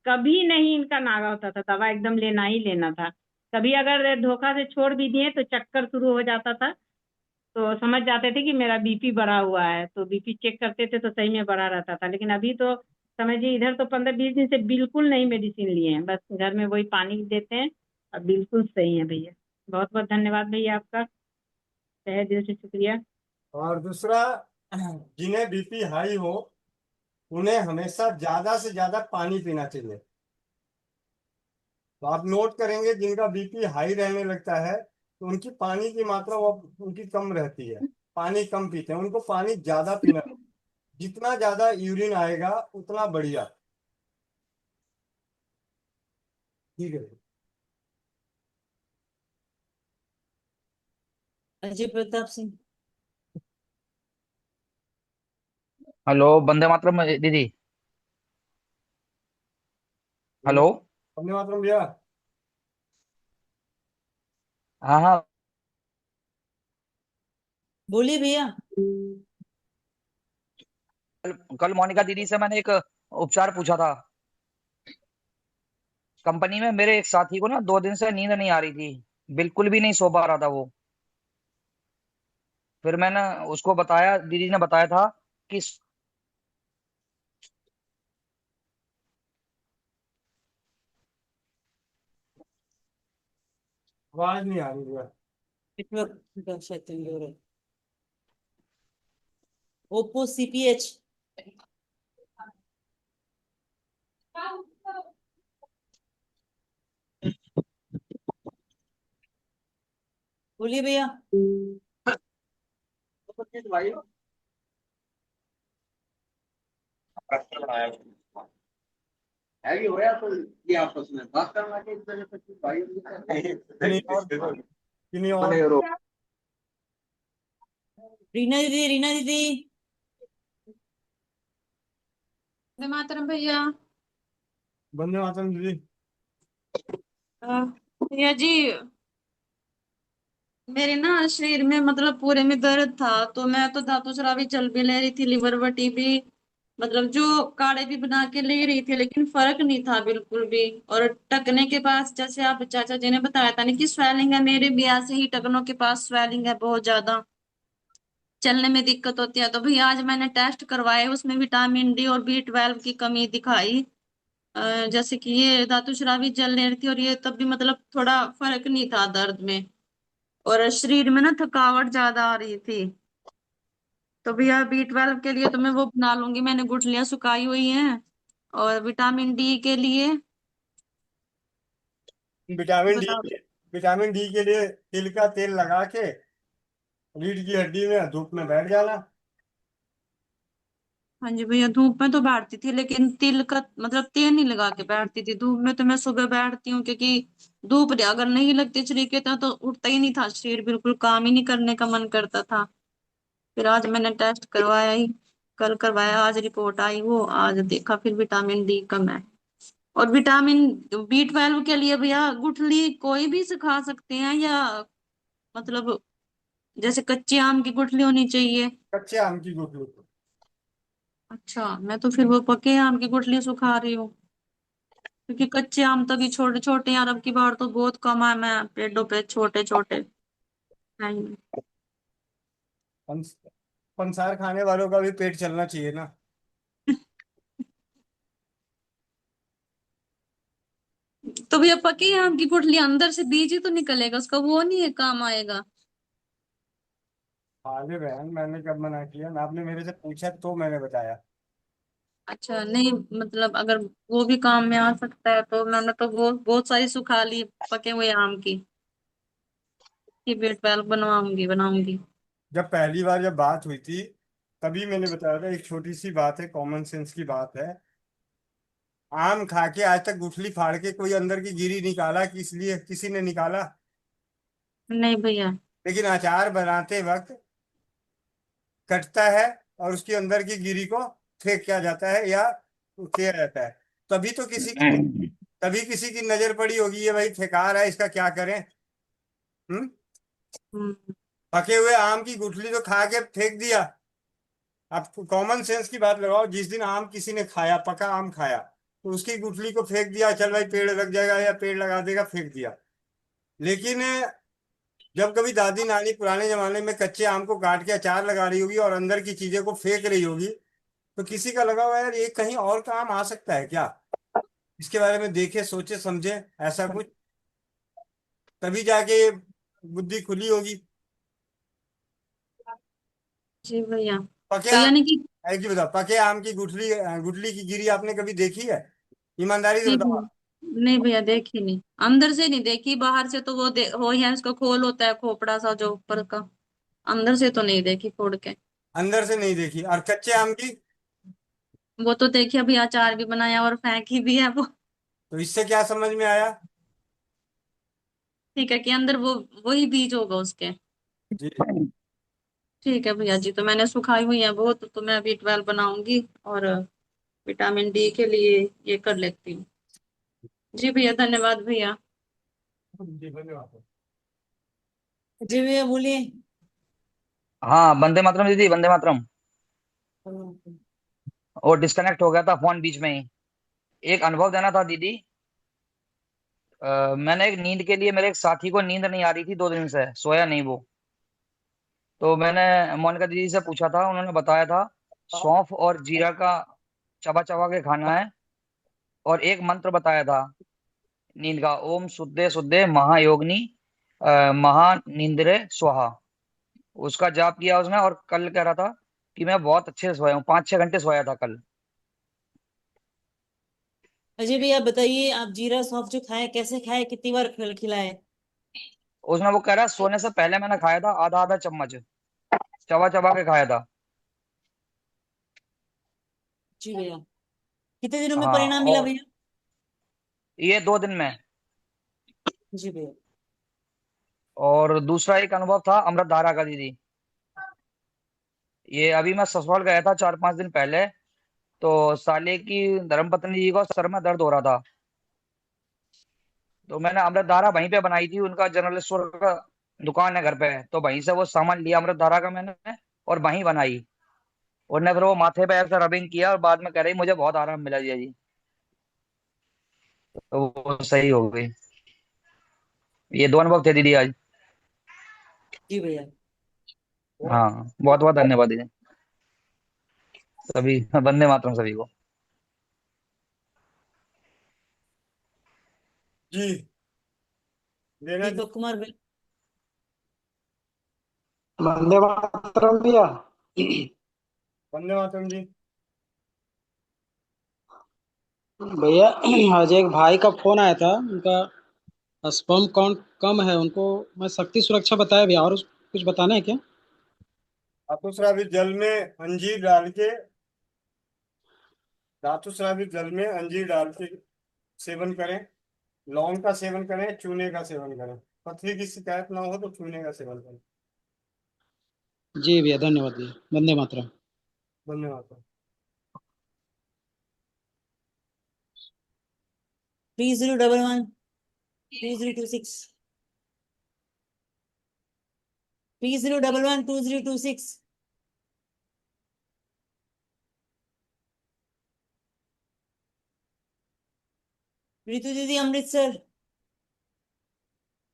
कभी नहीं इनका नागा होता था, दवा एकदम लेना ही लेना था। कभी अगर धोखा से छोड़ भी दिए तो चक्कर शुरू हो जाता था, तो समझ जाते थे कि मेरा बीपी बढ़ा हुआ है, तो बीपी चेक करते थे तो सही में बढ़ा रहता था। लेकिन अभी तो समझिए इधर तो 15-20 दिन से बिल्कुल नहीं मेडिसिन लिए हैं, बस घर में वही पानी देते हैं। अब बिल्कुल सही है भैया। बहुत बहुत धन्यवाद भैया आपका, तहे दिल से शुक्रिया। और दूसरा, जिन्हें बीपी हाई हो, उन्हें हमेशा ज्यादा से ज्यादा पानी पीना चाहिए। तो आप नोट करेंगे, जिनका बीपी हाई रहने लगता है तो उनकी पानी की मात्रा वो उनकी कम रहती है, पानी कम पीते हैं, उनको पानी ज्यादा पीना। जितना ज्यादा यूरिन आएगा उतना बढ़िया। ठीक है। अजय प्रताप सिंह। हेलो, वंदे मातरम दीदी। हेलो। वंदे मातरम भैया। हाँ हाँ। बोलिए भैया। कल मोनिका दीदी से मैंने एक उपचार पूछा था। कंपनी में मेरे एक साथी को ना 2 दिन से नींद नहीं आ रही थी, बिल्कुल भी नहीं सो पा रहा था वो। फिर मैंने उसको बताया, दीदी ने बताया था कि आवाज नहीं आ रही भैया। नेटवर्क का शायद चेंज हो रहा है। Oppo CPH। बोलिए भैया। किन्हीं और किन्हीं और रीना दीदी, रीना दीदी। वंदे मातरम भैया। वंदे मातरम दीदी। भैया जी, मेरे ना शरीर में मतलब पूरे में दर्द था, तो मैं तो धातु शराबी चल भी ले रही थी, लिवर बटी भी, मतलब जो काढ़े भी बना के ले रही थी, लेकिन फर्क नहीं था बिल्कुल भी। और टकने के पास, जैसे आप चाचा जी ने बताया था ना कि स्वेलिंग है, मेरे भी ऐसे ही टकनों के पास स्वेलिंग है बहुत ज्यादा, चलने में दिक्कत होती है। तो भैया आज मैंने टेस्ट करवाए, उसमें विटामिन डी और B12 की कमी दिखाई। जैसे कि ये धातु शराबी जल ले रही थी, और ये तब भी मतलब थोड़ा फर्क नहीं था दर्द में, और शरीर में ना थकावट ज्यादा आ रही थी। तो भैया B12 के लिए तो मैं वो बना लूंगी, मैंने गुठलियां सुखाई हुई हैं। और विटामिन डी के लिए विटामिन डी बताओ। विटामिन डी के लिए तिल का तेल लगा के रीढ़ की हड्डी में धूप में बैठ जाना। हाँ जी भैया, धूप में तो बैठती थी, लेकिन तिल का मतलब तेल नहीं लगा के बैठती थी धूप में। तो मैं सुबह बैठती हूँ, क्योंकि धूप अगर नहीं लगती शरीर के तो उठता ही नहीं था शरीर, बिल्कुल काम ही नहीं करने का मन करता था। फिर आज मैंने टेस्ट करवाया ही, कल करवाया, आज रिपोर्ट आई, वो आज देखा फिर विटामिन डी कम है। और विटामिन B12 के लिए भैया गुठली कोई भी सिखा सकते हैं या मतलब जैसे कच्चे आम की गुठली होनी चाहिए? कच्चे आम की गुठली। अच्छा, मैं तो फिर वो पके आम की गुठली सुखा रही हूँ, क्योंकि कच्चे आम तो भी छोटे छोटे यार, अब की बार तो बहुत कम है, मैं पेड़ों पे छोटे छोटे हैं। पंस, पंसार खाने वालों का भी पेट चलना चाहिए ना। तो भैया पके आम की गुठली अंदर से बीज ही तो निकलेगा उसका, वो नहीं है काम आएगा? अरे बहन, मैंने कब मना किया ना, आपने मेरे से पूछा तो मैंने बताया। अच्छा नहीं, मतलब अगर वो भी काम में आ सकता है तो मैंने तो वो बहुत सारी सुखा ली पके हुए आम की B12 बनवाऊंगी बनाऊंगी। जब पहली बार जब बात हुई थी तभी मैंने बताया था, एक छोटी सी बात है, कॉमन सेंस की बात है। आम खा के आज तक गुठली फाड़ के कोई अंदर की गिरी निकाला किस लिए, किसी ने निकाला? नहीं भैया। लेकिन अचार बनाते वक्त कटता है और उसके अंदर की गिरी को फेंक किया जाता है या किया जाता है। तभी तो किसी की तभी किसी की नजर पड़ी होगी, ये भाई फेंका रहा है, इसका क्या करें। हम्म। हम्म। पके हुए आम की गुठली तो खा के फेंक दिया। आप कॉमन सेंस की बात लगाओ, जिस दिन आम किसी ने खाया, पका आम खाया, तो उसकी गुठली को फेंक दिया, चल भाई पेड़ लग जाएगा या पेड़ लगा देगा, फेंक दिया। लेकिन जब कभी दादी नानी पुराने जमाने में कच्चे आम को काट के अचार लगा रही होगी और अंदर की चीजें को फेंक रही होगी, तो किसी का लगा हुआ यार ये कहीं और काम आ सकता है क्या, इसके बारे में देखे सोचे समझे ऐसा कुछ, तभी जाके ये बुद्धि खुली होगी। जी भैया। पके तो आम, यानी कि एक ही बताओ, पके आम की गुठली गुठली की गिरी आपने कभी देखी है? ईमानदारी से नहीं बताओ। भैया, नहीं भैया देखी नहीं, अंदर से नहीं देखी, बाहर से तो वो है उसका खोल होता है खोपड़ा सा जो ऊपर का, अंदर से तो नहीं देखी फोड़ के। अंदर से नहीं देखी, और कच्चे आम की? वो तो देखी, अभी अचार भी बनाया और फेंकी भी है वो। तो इससे क्या समझ में आया? ठीक है कि अंदर वो वही बीज होगा उसके। जी। ठीक है भैया जी, तो मैंने सुखाई हुई है बहुत, तो मैं B12 बनाऊंगी और विटामिन डी के लिए ये कर लेती हूँ। जी भैया, धन्यवाद भैया। जी धन्यवाद। जी भैया बोलिए। हाँ, वंदे मातरम दीदी, वंदे मातरम। और डिस्कनेक्ट हो गया था फोन बीच में ही। एक अनुभव देना था दीदी। मैंने एक नींद के लिए, मेरे एक साथी को नींद नहीं आ रही थी, 2 दिन से सोया नहीं वो। तो मैंने मोनिका दीदी से पूछा था, उन्होंने बताया था सौंफ और जीरा का चबा चबा के खाना है, और एक मंत्र बताया था नींद का, ओम शुद्धे शुद्धे महायोगिनी महानिंद्रे स्वाहा। उसका जाप किया उसने, और कल कह रहा था कि मैं बहुत अच्छे से सोया हूँ, 5-6 घंटे सोया था कल। अजय भैया बताइए, आप जीरा सौंफ जो खाए कैसे खाए, कितनी बार खिलाए? उसने, वो कह रहा है सोने से पहले मैंने खाया था, आधा आधा चम्मच चबा चबा के खाया था। जी भैया। कितने दिनों में हाँ, परिणाम मिला और भैया? ये 2 दिन में। जी भैया। और दूसरा एक अनुभव था अमृत धारा का दीदी। ये अभी मैं ससुराल गया था 4-5 दिन पहले, तो साले की धर्मपत्नी जी को सर में दर्द हो रहा था, तो मैंने अमृत धारा वहीं पे बनाई थी, उनका जनरल स्टोर का दुकान है घर पे, तो वहीं से वो सामान लिया अमृत धारा का मैंने, और वहीं बनाई। उन्होंने फिर वो माथे पे ऐसा रबिंग किया, और बाद में कह रही मुझे बहुत आराम मिला जी। तो वो सही हो गई। ये 2 अनुभव थे दीदी आज। जी भैया। हाँ, बहुत बहुत धन्यवाद दीदी, सभी वंदे मातरम सभी को। जी लेना। दीपक कुमार भैया। वंदे मातरम भैया। वंदे मातरम जी। भैया आज एक भाई का फोन आया था, उनका स्पर्म काउंट कम है, उनको मैं शक्ति सुरक्षा बताया भैया, और कुछ बताना है क्या? धातु स्रावित जल में अंजीर डाल के, धातु स्रावित जल में अंजीर डाल के सेवन करें, लौंग का सेवन करें, चूने का सेवन करें। पथरी की शिकायत ना हो तो चूने का सेवन करें। जी भैया, धन्यवाद भैया। वंदे मातरम। धन्यवाद। 3011 2026 3011 2026 ऋतु दीदी अमृतसर।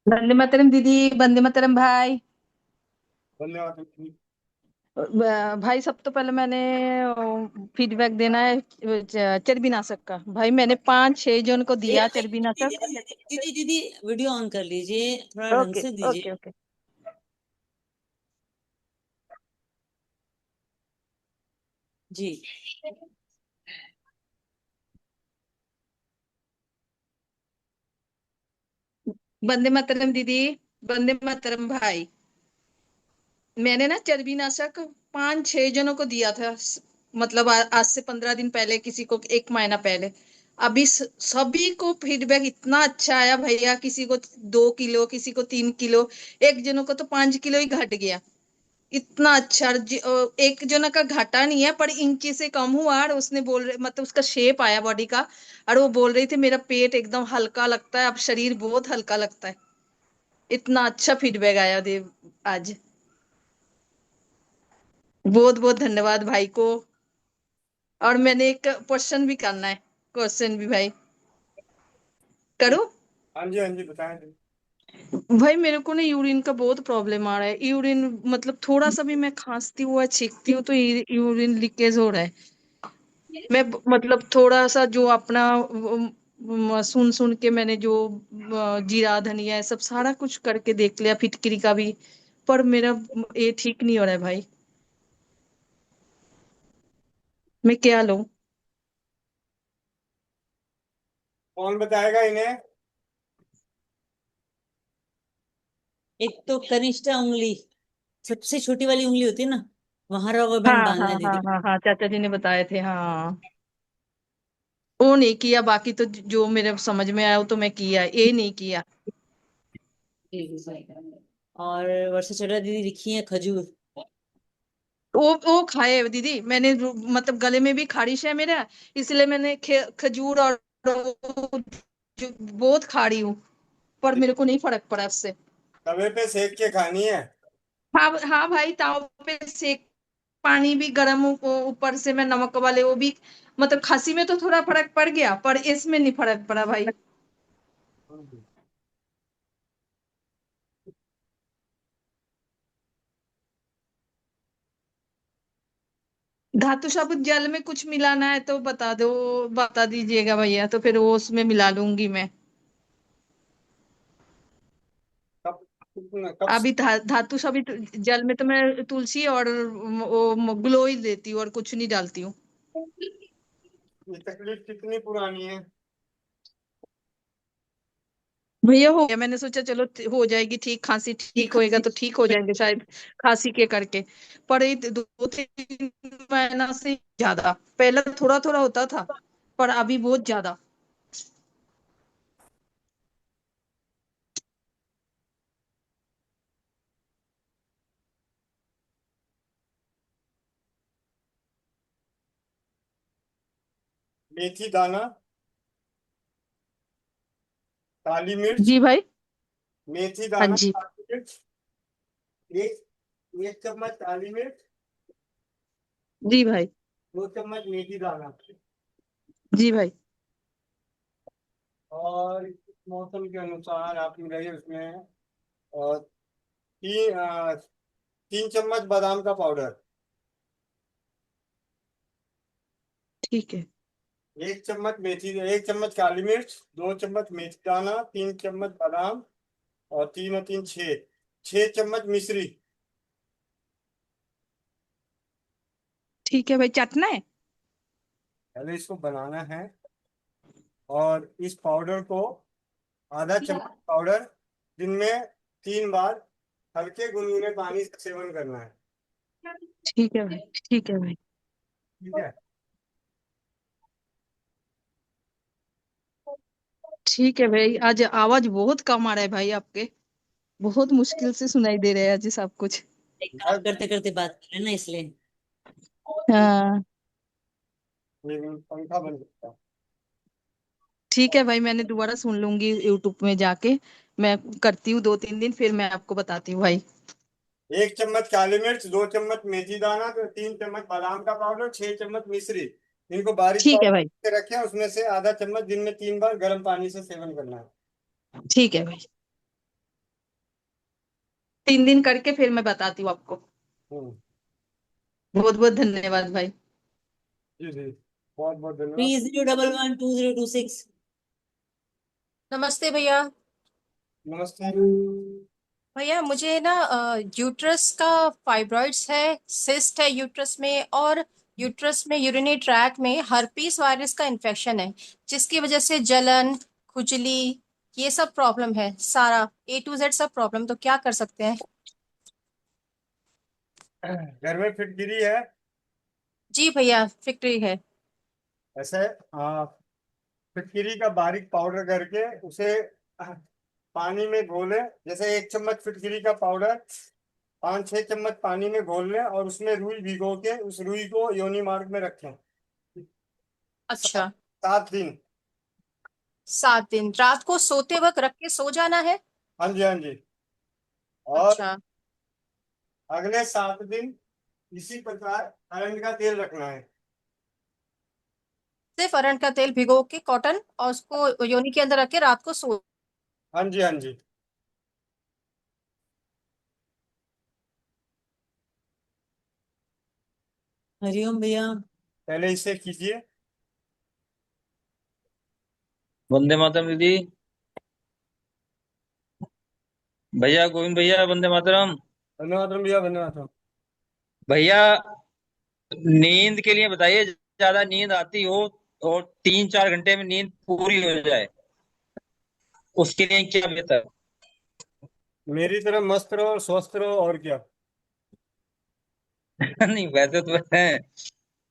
वंदे मातरम दीदी, वंदे मातरम भाई। धन्यवाद। भाई सब तो पहले मैंने फीडबैक देना है चर्बीनाशक का। भाई मैंने 5-6 जन को दिया चर्बीनाशक। दीदी दीदी वीडियो ऑन कर लीजिए, थोड़ा ढंग ओके से ओके दीजिए। ओके। जी। वंदे मातरम दीदी, वंदे मातरम भाई। मैंने ना चर्बीनाशक 5-6 जनों को दिया था। मतलब आज से 15 दिन पहले, किसी को 1 महीना पहले। अभी सभी को फीडबैक इतना अच्छा आया भैया, किसी को 2 किलो, किसी को 3 किलो, एक जनों को तो 5 किलो ही घट गया। इतना अच्छा एक जना का घाटा नहीं है, पर इंची से कम हुआ। और उसने बोल रहे, मतलब उसका शेप आया बॉडी का। और वो बोल रही थी मेरा पेट एकदम हल्का लगता है, अब शरीर बहुत हल्का लगता है। इतना अच्छा फीडबैक आया देव आज। बहुत बहुत धन्यवाद भाई को। और मैंने एक क्वेश्चन भी करना है, क्वेश्चन भी भाई करो। हाँ जी, हाँ जी, बताएं। भाई मेरे को ना यूरिन का बहुत प्रॉब्लम आ रहा है। यूरिन मतलब थोड़ा सा भी मैं खांसती हूँ या छींकती हूँ तो यूरिन लीकेज हो रहा है। मैं मतलब थोड़ा सा जो अपना सुन सुन के मैंने जो जीरा धनिया सब सारा कुछ करके देख लिया, फिटकरी का भी, पर मेरा ये ठीक नहीं हो रहा है भाई। मैं क्या लूं? कौन बताएगा इन्हें? एक तो कनिष्ठ उंगली, सबसे छोटी वाली उंगली होती है ना, वहां रबर बैंड हाँ बांधना हाँ है हाँ दीदी। हाँ हाँ, चाचा जी ने बताए थे। हाँ वो नहीं किया, बाकी तो जो मेरे समझ में आया वो तो मैं किया, ये नहीं किया। जी जी सही कहा। और वर्षा चड्ढा दीदी लिखी है खजूर। वो खाए दीदी मैंने, मतलब गले में भी खारिश है मेरा, इसलिए मैंने खजूर और जो बहुत खा रही हूँ, पर मेरे को नहीं फर्क पड़ा उससे। तवे पे सेक के खानी है। हाँ हाँ भाई, ताव पे सेक, पानी भी गर्म ऊपर से मैं नमक वाले वो भी, मतलब खांसी में तो थोड़ा फर्क पड़ गया, पर इसमें नहीं फर्क पड़ा भाई। धातु साबुत जल में कुछ मिलाना है तो बता दो, बता दीजिएगा भैया, तो फिर वो उसमें मिला लूंगी मैं। कब कब अभी धातु साबुत जल में तो मैं तुलसी और वो ग्लोई देती हूँ और कुछ नहीं डालती हूँ। ये तकलीफ कितनी पुरानी है? भैया हो गया, मैंने सोचा चलो हो जाएगी ठीक, खांसी ठीक होएगा तो ठीक हो जाएंगे शायद खांसी के करके। पर ये 2-3 महीना से ज्यादा, पहले थोड़ा थोड़ा होता था, पर अभी बहुत ज्यादा। मेथी दाना, काली मिर्च, जी भाई। मेथी हाँ दाना, जी। काली मिर्च, एक एक चम्मच काली मिर्च, जी भाई। 2 चम्मच मेथी दाना। जी भाई। और इस मौसम के अनुसार आप मिलाइए उसमें। और 3 चम्मच बादाम का पाउडर। ठीक है। 1 चम्मच मेथी, 1 चम्मच काली मिर्च, 2 चम्मच मेथी दाना, 3 चम्मच बादाम, और 3 और 3 6, 6 चम्मच मिश्री। ठीक है भाई, चटना है। पहले इसको बनाना है, और इस पाउडर को, आधा चम्मच पाउडर, दिन में 3 बार हल्के गुनगुने पानी से सेवन करना है। ठीक है भाई, ठीक है भाई। ठीक है। ठीक है भाई, आज आवाज बहुत कम आ रहा है भाई आपके, बहुत मुश्किल से सुनाई दे रहा है आज सब कुछ। एक काम करते करते बात कर रहे हैं ना, इसलिए। हाँ पंखा बंद करता हूँ। ठीक है भाई, मैंने दोबारा सुन लूंगी यूट्यूब में जाके। मैं करती हूँ 2-3 दिन, फिर मैं आपको बताती हूँ भाई। 1 चम्मच काली मिर्च, 2 चम्मच मेथी दाना, तो 3 चम्मच बादाम का पाउडर, 6 चम्मच मिश्री। इनको बारीक ठीक है पाउडर भाई। करके रखें, उसमें से आधा चम्मच दिन में 3 बार गर्म पानी से सेवन करना है। ठीक है भाई, 3 दिन करके फिर मैं बताती हूँ आपको। हम्म, बहुत बहुत धन्यवाद भाई। जी जी, बहुत बहुत धन्यवाद। 30112026। नमस्ते भैया। नमस्ते। भैया मुझे ना यूट्रस का फाइब्रॉइड्स है, सिस्ट है यूट्रस में, और यूट्रस में यूरिनरी ट्रैक में हर्पीस वायरस का इन्फेक्शन है, जिसकी वजह से जलन, खुजली, ये सब प्रॉब्लम है। सारा A to Z सब प्रॉब्लम, तो क्या कर सकते हैं? घर में फिटकिरी है? जी भैया, फिक्री है। ऐसे फिटकिरी का बारीक पाउडर करके उसे पानी में घोलें। जैसे 1 चम्मच फिटकिरी का पाउडर 5-6 चम्मच पानी में घोल लें, और उसमें रुई भिगो के उस रुई को योनि मार्ग में रखें। अच्छा। 7 दिन। 7 दिन रात को सोते वक्त रख के सो जाना है? हाँ जी, हाँ जी। और अच्छा। अगले 7 दिन इसी प्रकार अरंड का तेल रखना है। सिर्फ अरंड का तेल भिगो के कॉटन, और उसको योनि के अंदर रख के रात को सो। हाँ जी, हाँ जी। हरिओम भैया। पहले इसे कीजिए। वंदे मातरम दीदी। भैया गोविंद भैया, वंदे मातरम। धन्यवाद भैया, धन्यवाद। भैया नींद के लिए बताइए, ज्यादा नींद आती हो और 3-4 घंटे में नींद पूरी हो जाए, उसके लिए क्या बेहतर? मेरी तरह मस्त रहो और स्वस्थ रहो, और क्या। नहीं वैसे तो है,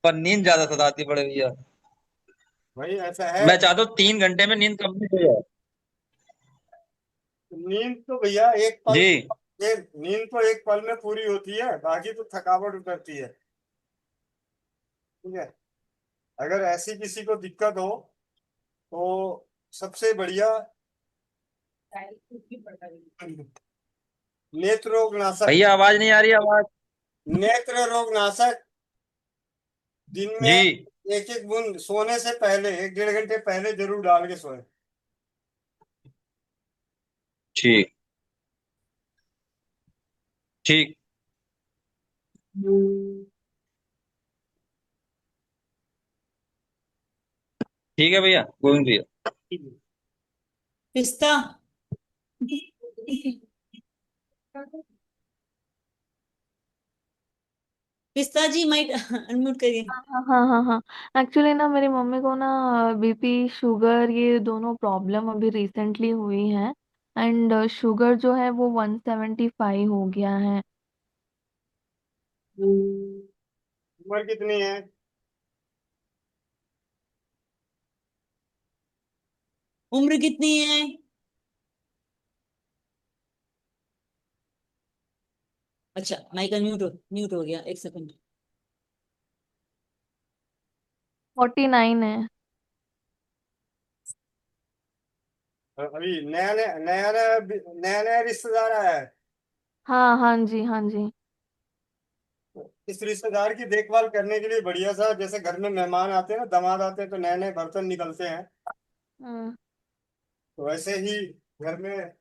पर नींद ज्यादा सताती पड़े भैया। भाई ऐसा है। मैं चाहता हूँ 3 घंटे में नींद कंप्लीट हो जाए। नींद तो भैया एक पल, जी। नींद तो एक पल में पूरी होती है, बाकी तो थकावट उतरती है। ठीक है। अगर ऐसी किसी को दिक्कत हो तो सबसे बढ़िया नेत्र रोग नाशक। भैया आवाज नहीं आ रही, आवाज। नेत्र रोग नाशक दिन में जी। 1-1 बूंद सोने से पहले, 1-1.5 घंटे पहले जरूर डाल के सोए। ठीक ठीक। ठीक है भैया गोविंद भैया। पिस्ता। पिस्ता जी माइक अनम्यूट करिए। हाँ हाँ हाँ हाँ। एक्चुअली ना मेरी मम्मी को ना बीपी शुगर ये दोनों प्रॉब्लम अभी रिसेंटली हुई है। एंड शुगर जो है वो 175 हो गया है। उम्र कितनी है? उम्र कितनी है? अच्छा, माइक म्यूट हो गया, एक सेकंड। 49 है। अभी नया नया नया नया नया नया रिश्तेदार आया है। हाँ हाँ जी, हाँ जी। इस रिश्तेदार की देखभाल करने के लिए बढ़िया सा, जैसे घर में मेहमान आते हैं ना, दामाद आते हैं, तो नए नए बर्तन निकलते हैं, हम्म। तो वैसे ही घर में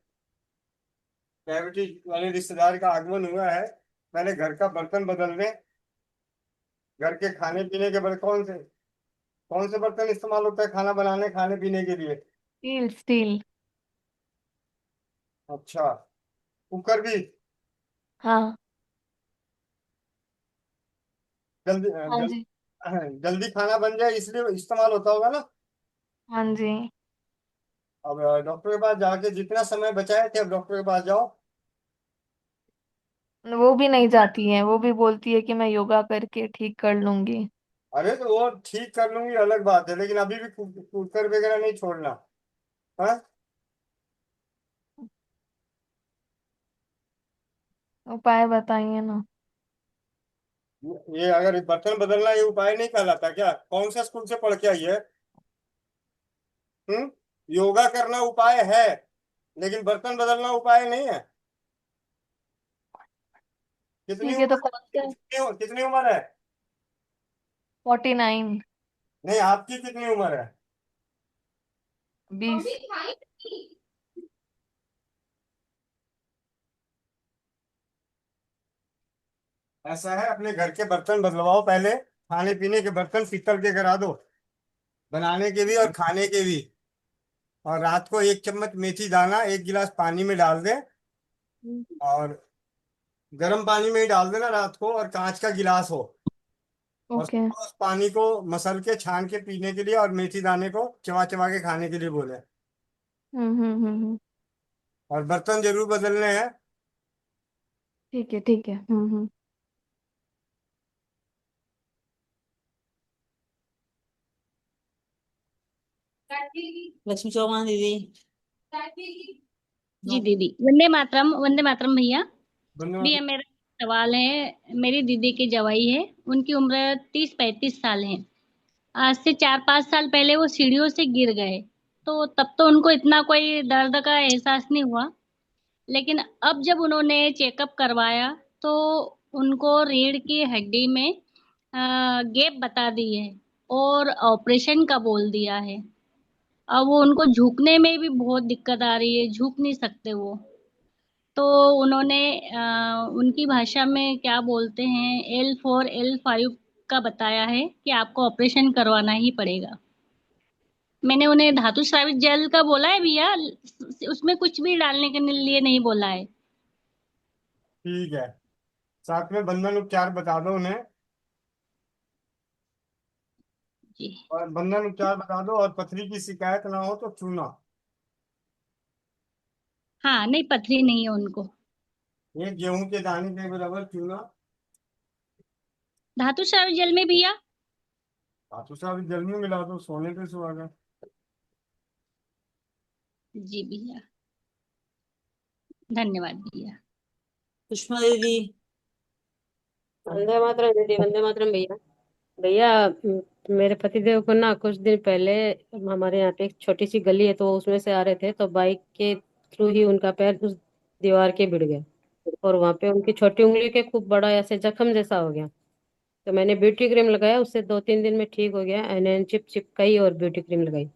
डायबिटीज वाले रिश्तेदार का आगमन हुआ है। पहले घर का बर्तन बदल दें। घर के खाने पीने के बर्तन कौन से बर्तन इस्तेमाल होता है खाना बनाने खाने पीने के लिए? Steel steel. अच्छा। कुकर भी? हाँ जल्दी हाँ जी। जल्दी खाना बन जाए इसलिए इस्तेमाल होता होगा ना। हाँ जी। अब डॉक्टर के पास जाके जितना समय बचाए थे, अब डॉक्टर के पास जाओ। वो भी नहीं जाती है, वो भी बोलती है कि मैं योगा करके ठीक कर लूंगी। अरे तो वो ठीक कर लूंगी अलग बात है, लेकिन अभी भी कुकर वगैरह नहीं छोड़ना। हाँ। उपाय बताइए ना। ये अगर बर्तन बदलना ये उपाय नहीं कहलाता क्या? कौन सा स्कूल से पढ़ के आई है? योगा करना उपाय है, लेकिन बर्तन बदलना उपाय नहीं है। कितनी ठीक है, तो उम्र कौन सा? कितनी उम्र है? 49। नहीं, आपकी कितनी उम्र है? 20। ऐसा है, अपने घर के बर्तन बदलवाओ पहले। खाने पीने के बर्तन पीतल के करा दो, बनाने के भी और खाने के भी। और रात को 1 चम्मच मेथी दाना 1 गिलास पानी में डाल दें, और गर्म पानी में ही डाल देना रात को, और कांच का गिलास हो। और ओके। उस पानी को मसल के छान के पीने के लिए, और मेथी दाने को चबा चबा के खाने के लिए बोले। हम्म। और बर्तन जरूर बदलने हैं। ठीक है, ठीक है। हम्म। लक्ष्मी चौहान दीदी। जी दीदी, वंदे मातरम, वंदे मातरम भैया। धन्यवाद। भैया मेरा सवाल है, मेरी दीदी की जवाई है, उनकी उम्र 30-35 साल है। आज से 4-5 साल पहले वो सीढ़ियों से गिर गए, तो तब तो उनको इतना कोई दर्द का एहसास नहीं हुआ। लेकिन अब जब उन्होंने चेकअप करवाया तो उनको रीढ़ की हड्डी में गैप बता दी है और ऑपरेशन का बोल दिया है। अब वो उनको झुकने में भी बहुत दिक्कत आ रही है, झुक नहीं सकते वो। तो उन्होंने उनकी भाषा में क्या बोलते हैं, L4 L5 का बताया है कि आपको ऑपरेशन करवाना ही पड़ेगा। मैंने उन्हें धातु स्रावित जेल का बोला है भैया, उसमें कुछ भी डालने के लिए नहीं बोला है। ठीक है, साथ में बंधन उपचार बता दो उन्हें। जी और बंधन उपचार बता दो, और पथरी की शिकायत ना हो तो चूना। हाँ, नहीं पथरी नहीं है उनको। 1 गेहूं के दाने के बराबर चूना। धातु स्रावित जेल में भैया। धातु साहब जल में मिला दो, सोने पे सुहागा। जी भैया, धन्यवाद भैया। सुषमा दीदी। वंदे मातरम दीदी, वंदे मातरम भैया। भैया मेरे पतिदेव को ना कुछ दिन पहले, हमारे यहाँ पे एक छोटी सी गली है तो उसमें से आ रहे थे, तो बाइक के थ्रू ही उनका पैर उस दीवार के भिड़ गया, और वहां पे उनकी छोटी उंगली के खूब बड़ा ऐसे जख्म जैसा हो गया। तो मैंने ब्यूटी क्रीम लगाया, उससे 2-3 दिन में ठीक हो गया। एनएन चिप चिपकाई और ब्यूटी क्रीम लगाई,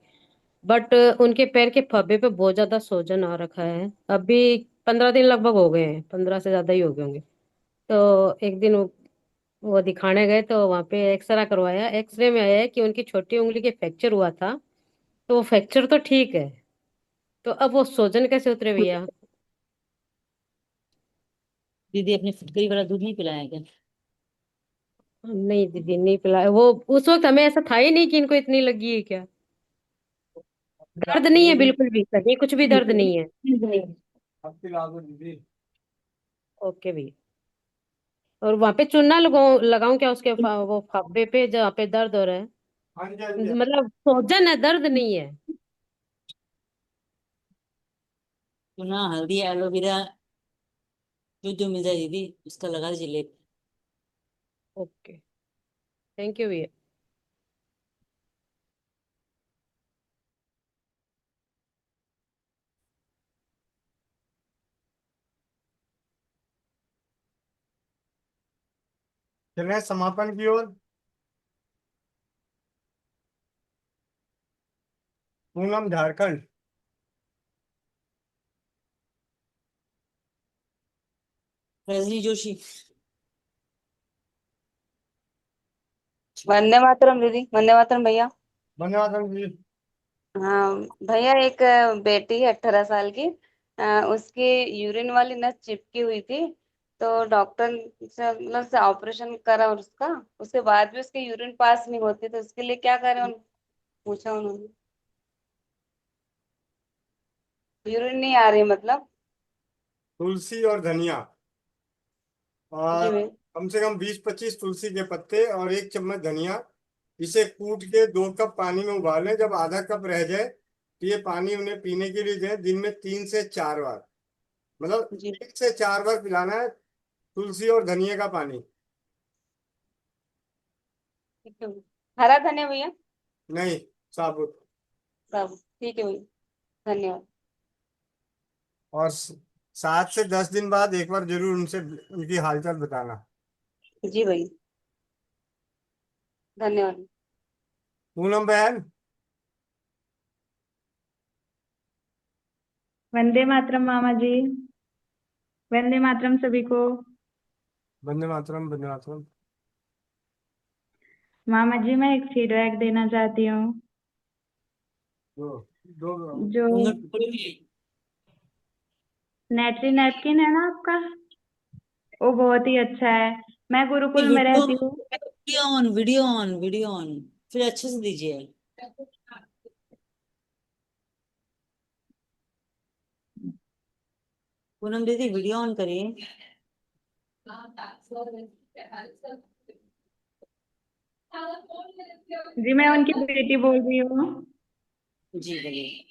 बट उनके पैर के फब्बे पे बहुत ज्यादा सूजन आ रखा है। अभी 15 दिन लगभग हो गए हैं, 15 से ज्यादा ही हो गए होंगे। तो एक दिन वो दिखाने गए तो वहां पे एक्सरा करवाया, एक्सरे में आया है कि उनकी छोटी उंगली के फ्रैक्चर हुआ था। तो वो फ्रैक्चर तो ठीक है, तो अब वो सूजन कैसे उतरे भैया? दीदी अपनी फुटकरी वाला दूध नहीं पिलाया क्या? नहीं दीदी, नहीं पिलाया। वो उस वक्त हमें ऐसा था ही नहीं कि इनको इतनी लगी है क्या। दर्द नहीं है बिल्कुल भी, कहीं कुछ भी दर्द नहीं है। अब पिला दो दीदी। ओके भैया। और वहां पे चूना लगाऊं लगाऊं क्या उसके वो फब्बे पे जहाँ पे दर्द हो रहा है? हाँ जी, हाँ जी। मतलब सूजन है, दर्द नहीं है। चूना, हल्दी, एलोवेरा, जो जो मिल जाए दीदी उसका लगा दीजिए लेप। ओके, थैंक यू भैया। चलें समापन की ओर। पूनम झारखंड। रजनी जोशी। वंदे मातरम दीदी, वंदे मातरम भैया। धन्यवाद जी। हाँ भैया, एक बेटी है 18 साल की। उसकी यूरिन वाली नस चिपकी हुई थी, तो डॉक्टर से मतलब से ऑपरेशन करा उसका। उसके बाद भी उसकी यूरिन पास नहीं होती, तो उसके लिए क्या करें पूछा उन्होंने। यूरिन नहीं आ रही मतलब। तुलसी और धनिया, जी और भैया। कम से कम 20-25 तुलसी के पत्ते और 1 चम्मच धनिया। इसे कूट के 2 कप पानी में उबालें। जब आधा कप रह जाए तो ये पानी उन्हें पीने के लिए दें। दिन में 3 से 4 बार, मतलब 1 से 4 बार पिलाना है। तुलसी और धनिया का पानी। हरा धनिया भैया। नहीं, साबुत। सब ठीक है भैया, धन्यवाद। और 7 से 10 दिन बाद एक बार जरूर उनसे उनकी हालचाल बताना। जी भैया, धन्यवाद। पूनम बहन। वंदे मातरम मामा जी। वंदे मातरम सभी को। वंदे मातरम, वंदे मातरम। मामा जी मैं एक फीडबैक देना चाहती हूँ। दो दो जो नेटरी नैपकिन है ना आपका, वो बहुत ही अच्छा है। मैं गुरुकुल में वीडियो रहती हूँ। Video on, video on, video on, फिर अच्छे से दीजिए। पूनम दीदी वीडियो ऑन करिए। जी मैं उनकी बेटी बोल रही हूँ। जी बोलिए।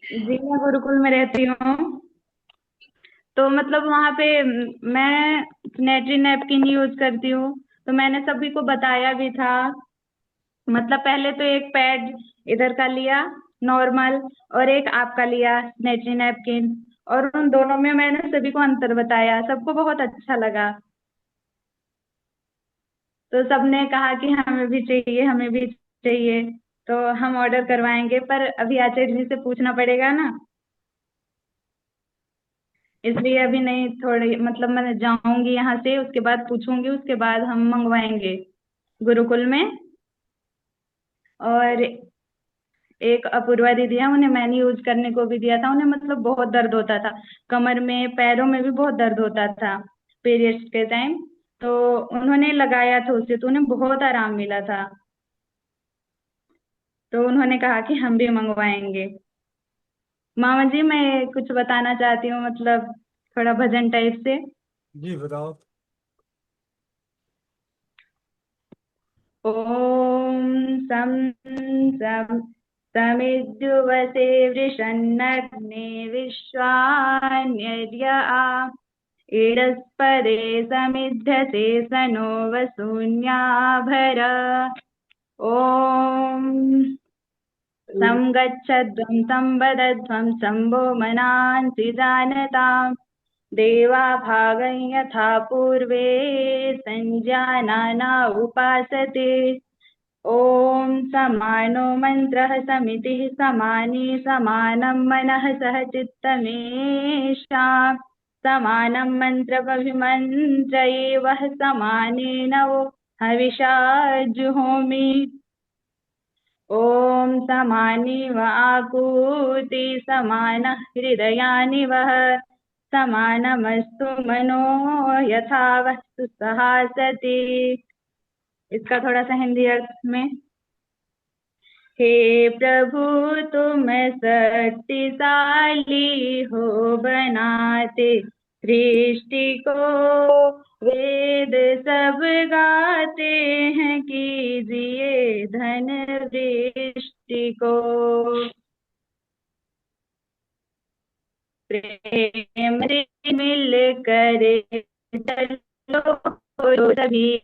जी मैं गुरुकुल में रहती हूँ। तो मतलब वहाँ पे मैं नेटरी नैपकिन यूज करती हूँ। तो मैंने सभी को बताया भी था। मतलब पहले तो एक पैड इधर का लिया नॉर्मल, और एक आपका लिया नेटरी नैपकिन, और उन दोनों में मैंने सभी को अंतर बताया। सबको बहुत अच्छा लगा। तो सबने कहा कि हमें भी चाहिए, हमें भी चाहिए। तो हम ऑर्डर करवाएंगे, पर अभी आचार्य जी से पूछना पड़ेगा ना, इसलिए अभी नहीं। थोड़ी मतलब मैं जाऊंगी यहाँ से, उसके बाद पूछूंगी, उसके बाद हम मंगवाएंगे गुरुकुल में। और एक अपूर्वा दीदी है, उन्हें मैंने यूज करने को भी दिया था। उन्हें मतलब बहुत दर्द होता था, कमर में पैरों में भी बहुत दर्द होता था पीरियड्स के टाइम। तो उन्होंने लगाया था उसे, तो उन्हें बहुत आराम मिला था। तो उन्होंने कहा कि हम भी मंगवाएंगे। मामा जी मैं कुछ बताना चाहती हूँ, मतलब थोड़ा भजन टाइप से। जी बताओ। ॐ सं सं समिद्युवसे वृषन्नग्ने विश्वान्यर्य आ इडस्पदे समिध्यसे सनो वसून्याभर। ॐ सं गच्छध्वं सं वदध्वं शम्भो मनांसि जानताम् देवा भागं यथा पूर्वे संजानाना उपासते। ॐ समानो मन्त्रः समितिः समानी समानं मनः सह चित्तमेषाम् समानं मन्त्रमभिमन्त्रयेवः समानेन वो हविषा जुहोमि। ॐ समानि व आकूति समानः हृदयानि वः समानमस्तु मनो यथा वस्तु सहासति। इसका थोड़ा सा हिंदी अर्थ में। हे प्रभु तुम शक्तिशाली हो, बनाते सृष्टि को, वेद सब गाते हैं, कीजिए धन वृष्टि को। प्रेम से मिल कर चलो सभी,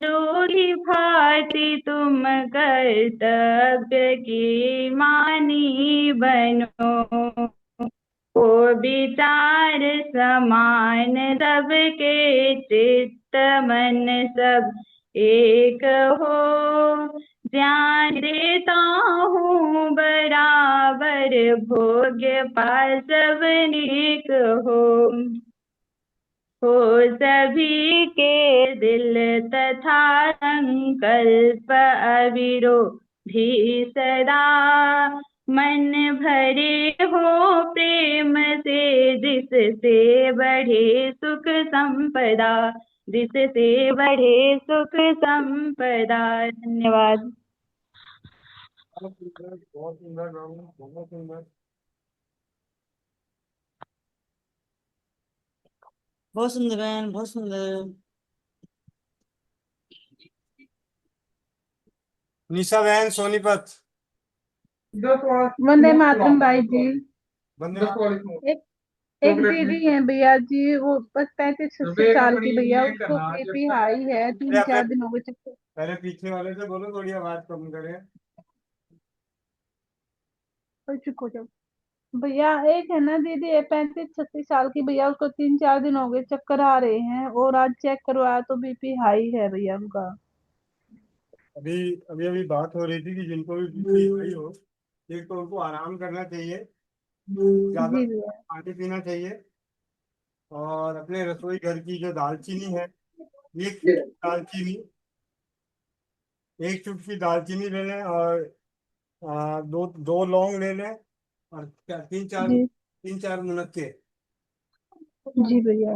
जोरी भांति तुम कर्तव्य की मानी बनो। वो विचार समान सबके, चित्त मन सब एक हो। ध्यान देता हूँ बराबर, भोग्य पास सब नेक हो सभी के दिल तथा संकल्प अविरोधी सदा। मन भरे हो प्रेम से, जिससे बढ़े सुख संपदा, जिससे बढ़े सुख संपदा। धन्यवाद। बहुत सुंदर, बहुत सुंदर नाम, बहुत सुंदर। बहुत सुंदर बहन, बहुत सुंदर। निशा बहन सोनीपत। वंदे मातरम भाई जी। वंदे मातरम। एक एक दीदी है भैया जी, वो बस 35-36 साल की भैया, उसको बीपी हाई है, 3-4 दिन हो गए चक्कर। पहले पीछे वाले से बोलो, थोड़ी आवाज कम करे। चुप हो जाओ भैया। एक है ना दीदी, 35-36 साल की भैया, उसको 3-4 दिन हो गए चक्कर आ रहे हैं, और आज चेक करवाया तो बीपी हाई है भैया उनका। अभी अभी अभी बात हो रही थी कि जिनको भी बीपी हाई हो, एक तो उनको आराम करना चाहिए, ज्यादा जी भैया। पानी पीना चाहिए, और अपने रसोई घर की जो दालचीनी है, एक दालचीनी एक चुटकी दालचीनी ले लें, और दो दो लौंग ले लें, और जी 3-4 मुनक्के जी भैया।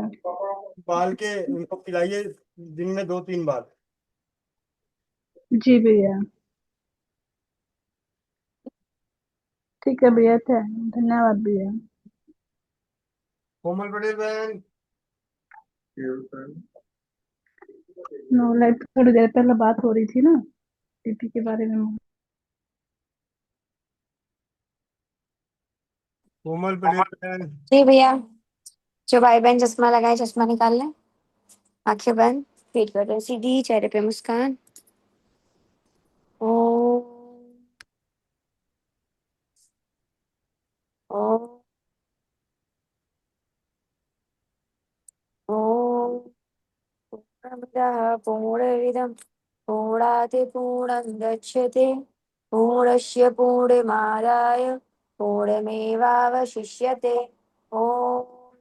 उबाल के उनको पिलाइए, दिन में 2-3 बार। जी भैया। ठीक है भैया, धन्यवाद भैया। कोमल पटेल बहन। नो लाइक थोड़ी देर पहले बात हो रही थी ना बीपी के बारे में। कोमल पटेल बहन। जी भैया, जो भाई बहन चश्मा लगाए चश्मा निकाल लें, आंखें बंद, पीठ गर्दन सीधी, चेहरे पे मुस्कान। ओ ओ ओ पूर्णमदः पूर्णमिदं पूर्णात् पूर्णं दच्यते पूर्णस्य पूर्णमादाय पूर्णमेवावशिष्यते। ॐ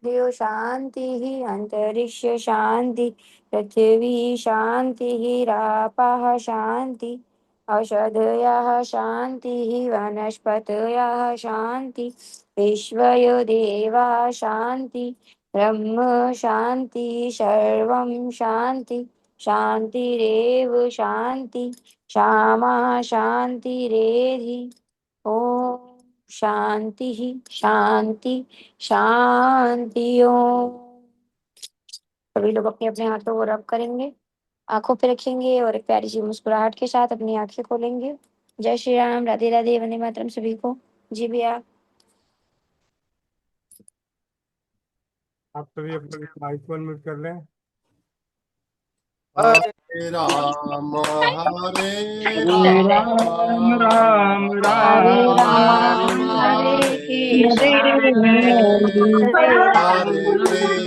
द्यो शान्तिः अन्तरिक्ष शान्ति पृथिवी शान्तिः रापः शान्ति औषधयः शान्तिः वनस्पतयः शान्ति विश्वयो देवा शान्ति ब्रह्म शान्ति सर्वं शान्ति शान्तिरेव शान्ति क्षमा शान्तिरेधि। ॐ शान्तिः शान्ति शान्ति। ओम सभी लोग अपने अपने हाथों को रब करेंगे, आंखों पे रखेंगे, और एक प्यारी सी मुस्कुराहट के साथ अपनी आंखें खोलेंगे। जय श्री राम, राधे राधे, वंदे मातरम सभी को। जी भैया। आप सभी अपने माइक को अनम्यूट कर लें। हरे राम हरे राम राम राम हरे राम राम हरे हरे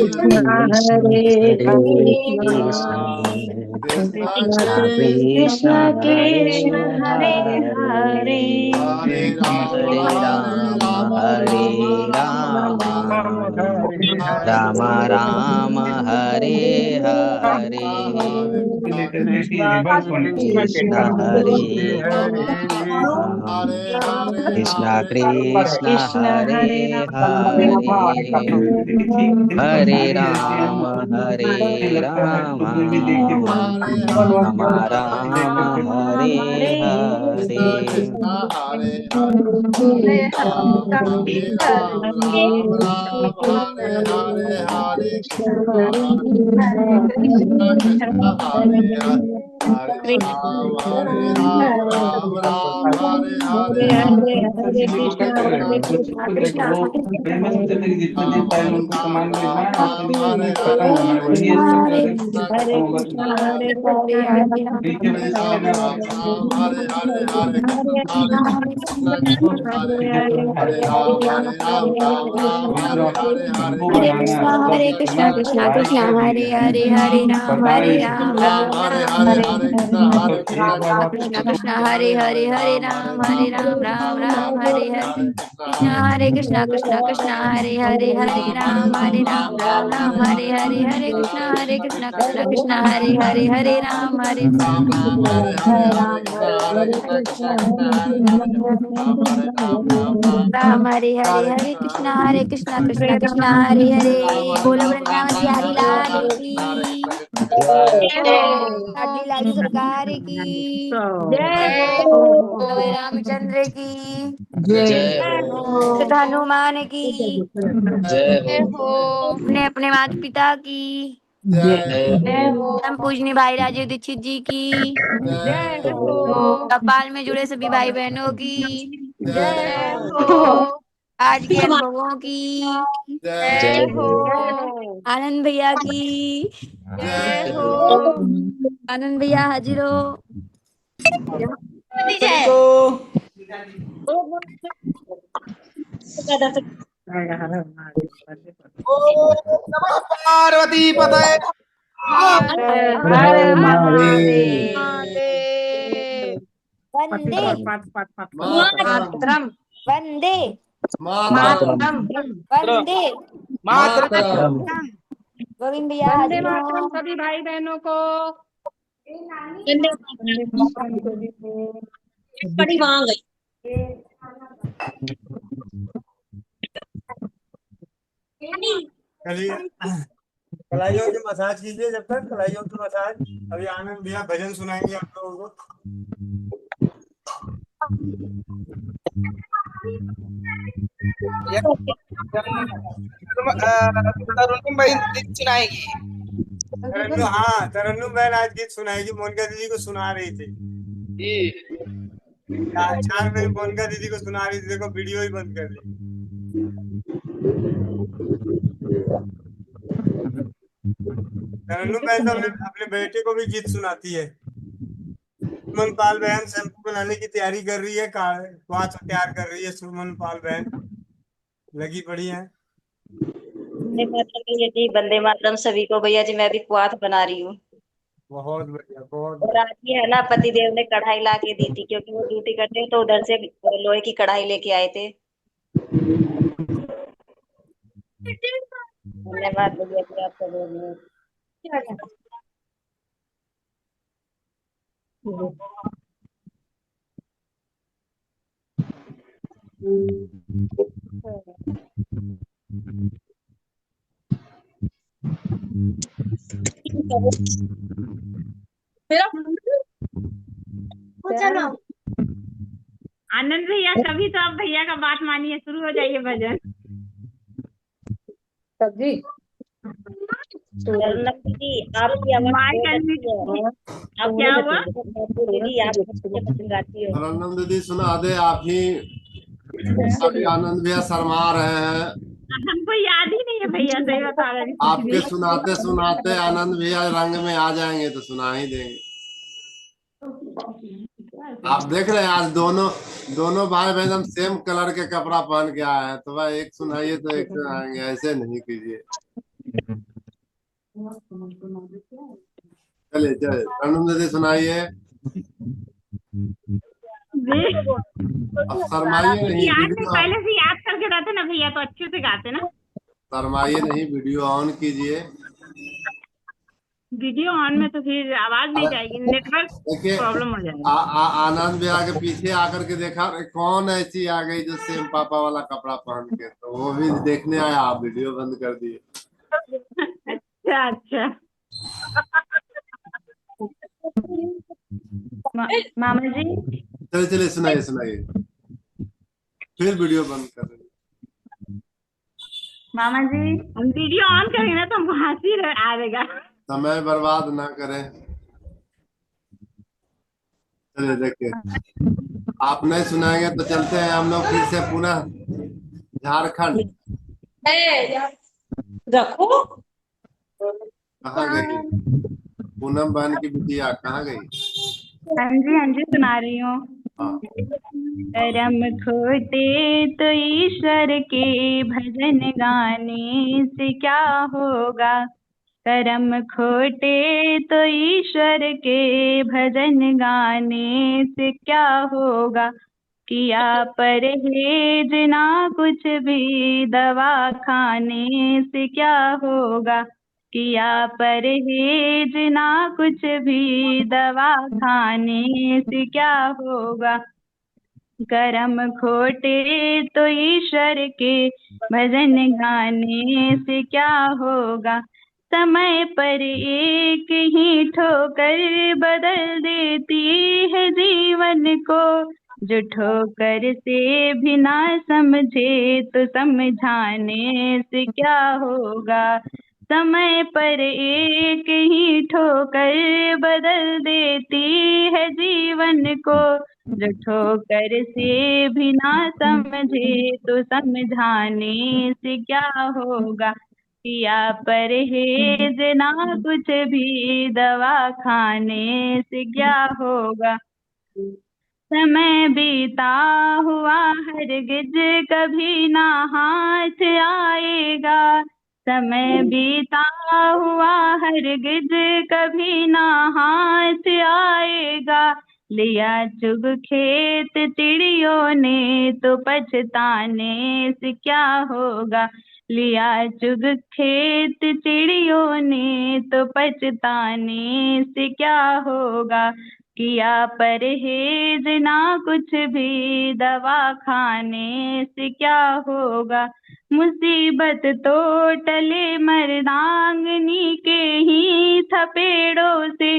कृष्ण हरे कृष्ण कृष्ण कृष्ण कृष्ण कृष्ण हरे हरे हरे राम हरे राम राम राम हरे हरे कृष्ण हरे राम कृष्ण कृष्ण हरे हरे हरे हरे राम राम राम हरे हरे हरे कृष्ण कृष्ण हरे कृष्ण हरे हरे हरे हरे कृष्णा कृष्णा कृष्णा हरे हरे हरे राम राम राम कृष्णा कृष्णा हरे राम राम हरे हरे कृष्णा कृष्णा हरे राम राम हरे कृष्णा कृष्णा हरे राम हरे कृष्णा कृष्णा हरे बोलो वृंदावन बिहारी लाल की लाडली लाली सरकार की जय बोलो रामचंद्र की जय श्री हो हनुमान की जय जय हो हो। अपने अपने माता पिता की जय जय हो हो हम पूजनी भाई राजीव दीक्षित जी की जय जय हो हो कपाल में जुड़े सभी भाई बहनों की जय जय हो हो आज के अनुभवों की जय हो। आनंद भैया की जय हो। आनंद भैया हाजिर हो। सभी को ओम नमः पार्वती पतये हर हर महादेव। वंदे मातरम वंदे मातरम वंदे मातरम। गोविंद भैया वंदे हाजिर मातरम हो। सभी भाई बहनों को। वंदे मातरम। बड़ी वहां गई। चलिए कलाइयों की मसाज कीजिए जब तक कलाइयों की मसाज। अभी आनंद भैया भजन सुनाएंगे आप लोगों को। तरुण भाई गीत सुनाएगी। तरन्नुम, हाँ तरन्नुम बहन आज गीत सुनाएगी। मोनिका दीदी को सुना रही थी। चार बजे मोनिका दीदी को सुना रही थी। देखो वीडियो ही बंद कर दी। तरन्नुम बहन तो अपने बेटे को भी गीत सुनाती है। सुमन पाल बहन शैम्पू बनाने की तैयारी कर रही है। क्वाथ तैयार कर रही है। सुमन पाल बहन लगी पड़ी है। वंदे मातरम भैया जी, वंदे मातरम सभी को। भैया जी मैं भी क्वाथ बना रही हूँ। बहुत बढ़िया, बहुत और आज ये है ना, पतिदेव ने कढ़ाई ला के दी थी क्योंकि वो ड्यूटी करते हैं, तो उधर से लोहे की कढ़ाई लेके आए थे। धन्यवाद भैया जी आपका बहुत बहुत। आनंद भैया कभी तो आप भैया का बात मानिए, शुरू हो जाइए भजन। सब्जी जी आपकी आवाज बहुत अच्छी है। आप क्या हुआ? दीदी आप अच्छे भजन गाती हो। आनंद दीदी सुना दे आप ही। अभी आनंद भैया शर्मा रहे हैं। हमको याद ही नहीं है भैया, सही बता रहे हैं। आपके सुनाते सुनाते आनंद भैया रंग में आ जाएंगे तो सुना ही देंगे। आप देख रहे हैं आज दोनों भाई बहन हम सेम कलर के कपड़ा पहन के आए हैं, तो भाई एक सुनाइए तो एक सुनाएंगे, ऐसे नहीं कीजिए। चलिए चलिए आनंद दीदी सुनाइए। अब शर्माइए नहीं, याद नहीं, वीडियो पहले से याद करके रहते ना भैया तो अच्छे से गाते ना। शर्माइए नहीं, वीडियो ऑन कीजिए। वीडियो ऑन में तो फिर आवाज नहीं जाएगी, नेटवर्क देखिए प्रॉब्लम हो जाएगा। आनंद भैया के पीछे आकर के देखा अरे कौन ऐसी आ गई जो सेम पापा वाला कपड़ा पहन के, तो वो भी देखने आया, आप वीडियो बंद कर दिए। अच्छा अच्छा। मामा जी चलिए चलिए सुनाइए सुनाइए, फिर वीडियो बंद कर देंगे। मामा जी हम वीडियो ऑन करेंगे ना तो हमको हंसी आएगा। समय बर्बाद ना करें। चलिए देखिए, आप नहीं सुनाएंगे तो चलते हैं हम लोग फिर से पुनः झारखंड। रखो। कहाँ गई पूनम बहन की बिटिया, कहाँ गई? हाँ जी सुना रही हूँ। हाँ। करम खोटे तो ईश्वर के भजन गाने से क्या होगा। करम खोटे तो ईश्वर के भजन गाने से क्या होगा। किया परहेज ना कुछ भी दवा खाने से क्या होगा। किया परहेज ना कुछ भी दवा खाने से क्या होगा। करम खोटे तो ईश्वर के भजन गाने से क्या होगा। समय पर एक ही ठोकर बदल देती है जीवन को। जो ठोकर से भी ना समझे तो समझाने से क्या होगा। समय पर एक ही ठोकर बदल देती है जीवन को। जो ठोकर से भी ना समझे तो समझाने से क्या होगा। किया परहेज ना कुछ भी दवा खाने से क्या होगा। समय बीता हुआ हरगिज कभी ना हाथ आएगा। समय बीता हुआ हरगिज कभी ना हाथ आएगा। लिया चुग खेत चिड़ियों ने तो पछताने से क्या होगा। लिया चुग खेत चिड़ियों ने तो पछताने से क्या होगा। किया परहेज ना कुछ भी दवा खाने से क्या होगा। मुसीबत तो टले मर्दांगनी के ही थपेड़ों से।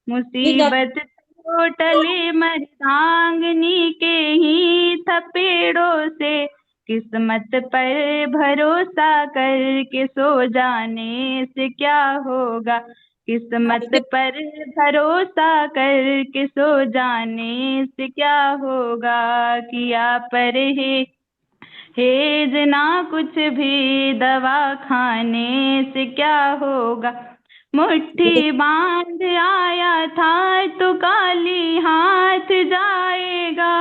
मुसीबत तो टले मर्दांगनी के ही थपेड़ों से। किस्मत पर भरोसा करके सो जाने से क्या होगा। किस्मत पर भरोसा करके सो जाने से क्या होगा। किया परहेज ना कुछ भी दवा खाने से क्या होगा। मुट्ठी बांध आया था तो काली हाथ जाएगा।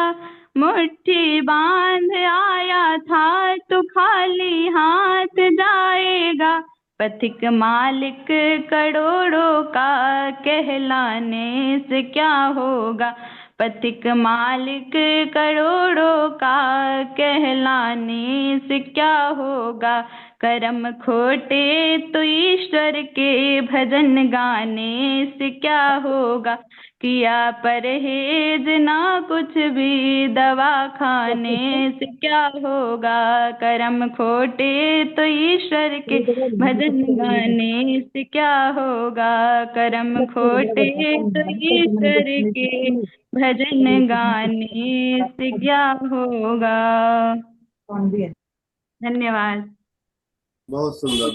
मुट्ठी बांध आया था तो खाली हाथ जाएगा। पथिक मालिक करोड़ों का कहलाने से क्या होगा। पथिक मालिक करोड़ों का कहलाने से क्या होगा। कर्म खोटे तो ईश्वर के भजन गाने से क्या होगा। किया परहेज ना कुछ भी दवा खाने से क्या होगा। कर्म खोटे तो ईश्वर के भजन गाने से क्या होगा। कर्म खोटे तो ईश्वर के भजन गाने से क्या होगा। धन्यवाद। बहुत सुंदर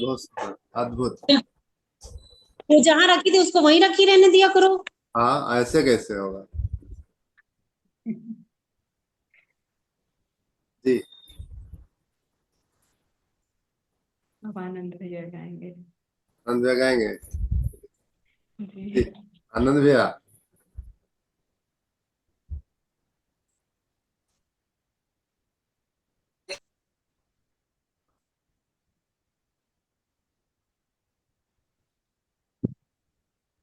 अद्भुत। वो जहाँ रखी थी उसको वहीं रखी रहने दिया करो। हाँ, ऐसे कैसे होगा जी। अब आनंद भैया गाएंगे। आनंद भैया गाएंगे जी। जी। आनंद भैया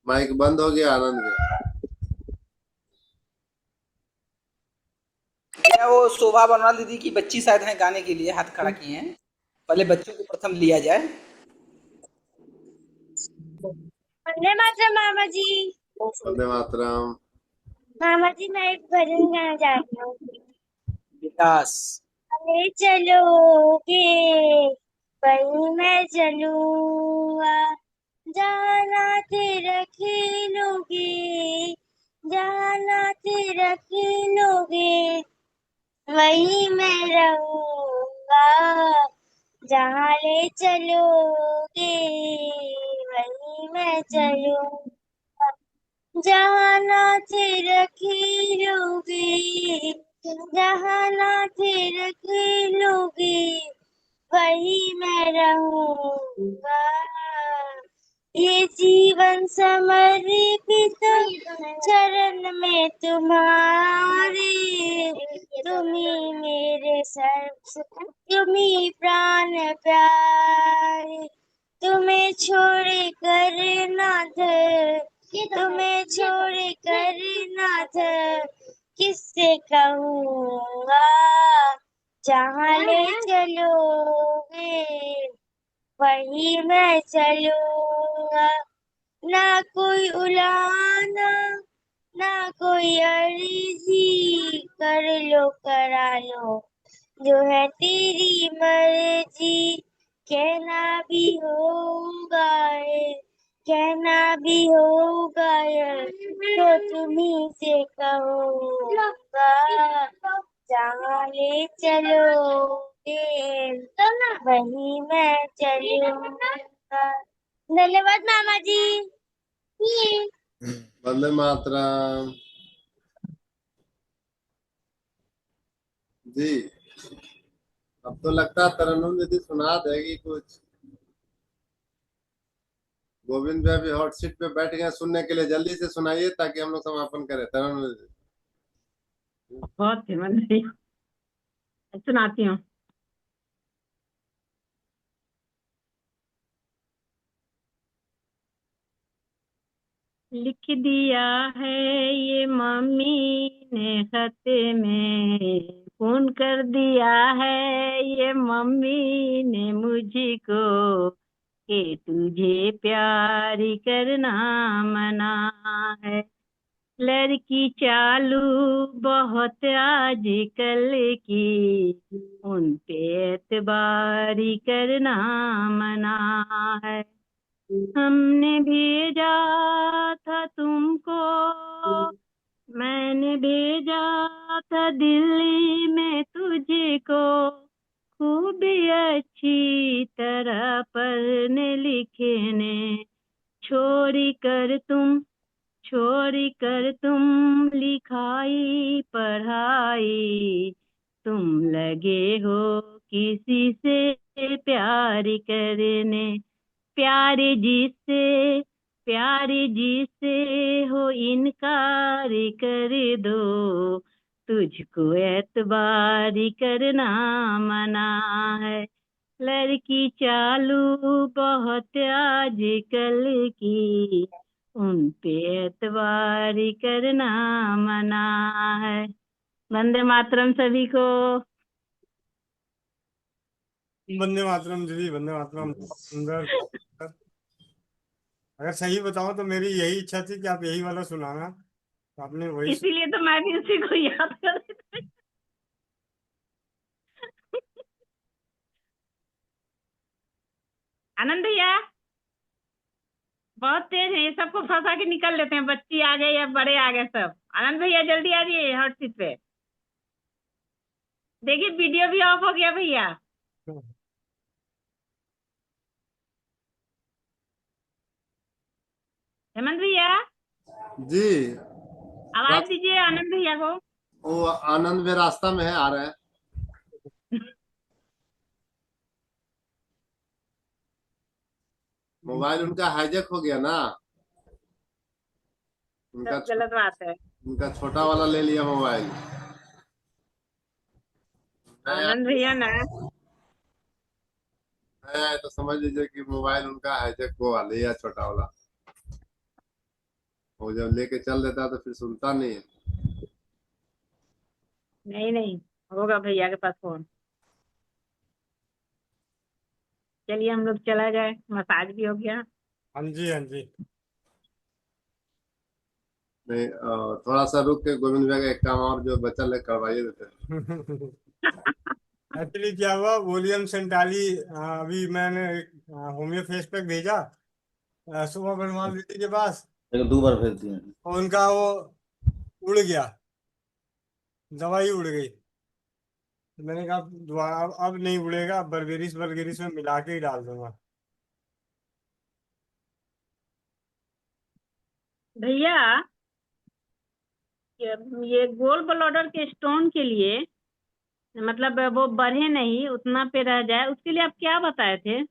माइक बंद हो गया आनंद भैया। भैया वो शोभा बनवाल दीदी की बच्ची शायद है गाने के लिए हाथ खड़ा किए हैं। पहले बच्चों को प्रथम लिया जाए। वंदे मातरम मामा जी। वंदे मातरम। मामा जी मैं एक भजन गाना चाहती हूँ। विकास ले चलोगे वहीं मैं चलूंगा। जाना तेरा खेलोगे जाना तेरा खेलोगे वहीं मैं रहूंगा। जहाँ ले चलोगे वहीं मैं चलूंगा। जहाँ नाच रखोगे जहाँ नाच रखोगे वही मैं रहूंगा। ये जीवन समर्पित चरण में तुम्हारे। तुम्ही मेरे सर्व तुम्ही प्राण प्यारे। तुम्हें छोड़ कर नाथ तुम्हें छोड़ कर नाथ किससे कहूँगा। जहाँ ले चलोगे वहीं मैं चलूंगा। ना कोई उलाना ना कोई अर्जी करा लो जो है तेरी मर्जी। कहना भी होगा कहना भी होगा तो तुम्ही से कहूँगा। जहाँ ले चलोगे वहीं मैं चलूंगा। धन्यवाद मामा जी। वंदे मातरम। जी। अब तो लगता है तरन्नुम दीदी सुना देगी कुछ। गोविंद भाई भी हॉट सीट पे बैठ गए सुनने के लिए, जल्दी से सुनाइए ताकि हम लोग समापन करें। तरन्नुम दीदी। बहुत फेमस है, सुनाती हूँ। लिख दिया है ये मम्मी ने खत में, फोन कर दिया है ये मम्मी ने मुझको, कि तुझे प्यार करना मना है। लड़की चालू बहुत आजकल की, उन पे एतबारी करना मना है। हमने भेजा था तुमको, मैंने भेजा था दिल्ली में तुझको, खूब अच्छी तरह पढ़ने लिखने, छोड़ी कर तुम लिखाई पढ़ाई, तुम लगे हो किसी से प्यार करने, प्यारे जिससे हो इनकार कर दो, तुझको एतबार करना मना है। लड़की चालू बहुत आजकल की, उन पे एतबार करना मना है। वंदे मातरम सभी को। वंदे मातरम दीदी, वंदे मातरम। बहुत सुंदर, बहुत सुंदर। अगर सही बताऊं तो मेरी यही इच्छा थी कि आप यही वाला सुनाना, तो आपने वही इसीलिए तो मैं भी उसी को याद कर रही थी। आनंद भैया बहुत तेज है, ये सबको फंसा के निकल लेते हैं, बच्ची आ गई या बड़े आ गए सब। आनंद भैया जल्दी आ जाइए हॉट सीट पे। देखिए वीडियो भी ऑफ हो गया भैया। हेमंत भैया जी। आवाज दीजिए आनंद भैया को। वो आनंद में रास्ता में है, आ रहे हैं। मोबाइल उनका हाईजैक हो गया ना, उनका सब गलत बात है। उनका छोटा वाला ले लिया मोबाइल। आनंद भैया ना है तो समझ लीजिए कि मोबाइल उनका हाईजैक हुआ, लिया छोटा वाला। वो जब लेके चल देता तो फिर सुनता नहीं है। नहीं होगा भैया के पास फोन। चलिए हम लोग चला जाए, मसाज भी हो गया। हाँ जी, हाँ जी। नहीं, थोड़ा सा रुक के गोविंद भाई का एक काम और जो बचा है करवाइए देते। एक्चुअली क्या हुआ, वॉल्यूम सेंटाली अभी मैंने होम्यो फेस पैक भेजा सुबह बनवाल दीदी के पास, दो बार भेज दिए। और उनका वो उड़ गया, दवाई उड़ गई। तो मैंने कहा दोबारा अब नहीं उड़ेगा, अब बर्गेरिस बर्गेरिस में मिला के ही डाल दूंगा। भैया ये गोल ब्लैडर के स्टोन के लिए, मतलब वो बढ़े नहीं उतना पे रह जाए, उसके लिए आप क्या बताए थे?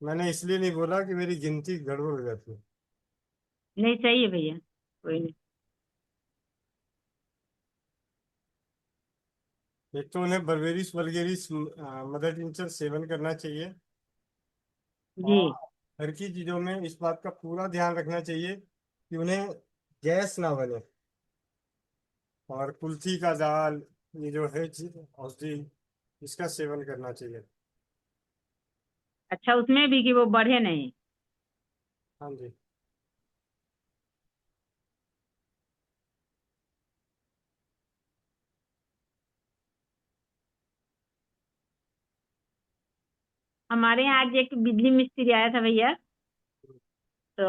मैंने इसलिए नहीं बोला कि मेरी गिनती गड़बड़ हो जाती है। नहीं सही है भैया, कोई नहीं। एक तो उन्हें berberis vulgaris mother tincture seven करना चाहिए, जी और घर की चीजों में इस बात का पूरा ध्यान रखना चाहिए कि उन्हें गैस ना बने। और कुल्थी का दाल, ये जो है औषधि, इसका सेवन करना चाहिए। अच्छा उसमें भी कि वो बढ़े नहीं। हाँ जी। हमारे यहाँ आज एक बिजली मिस्त्री आया था भैया, तो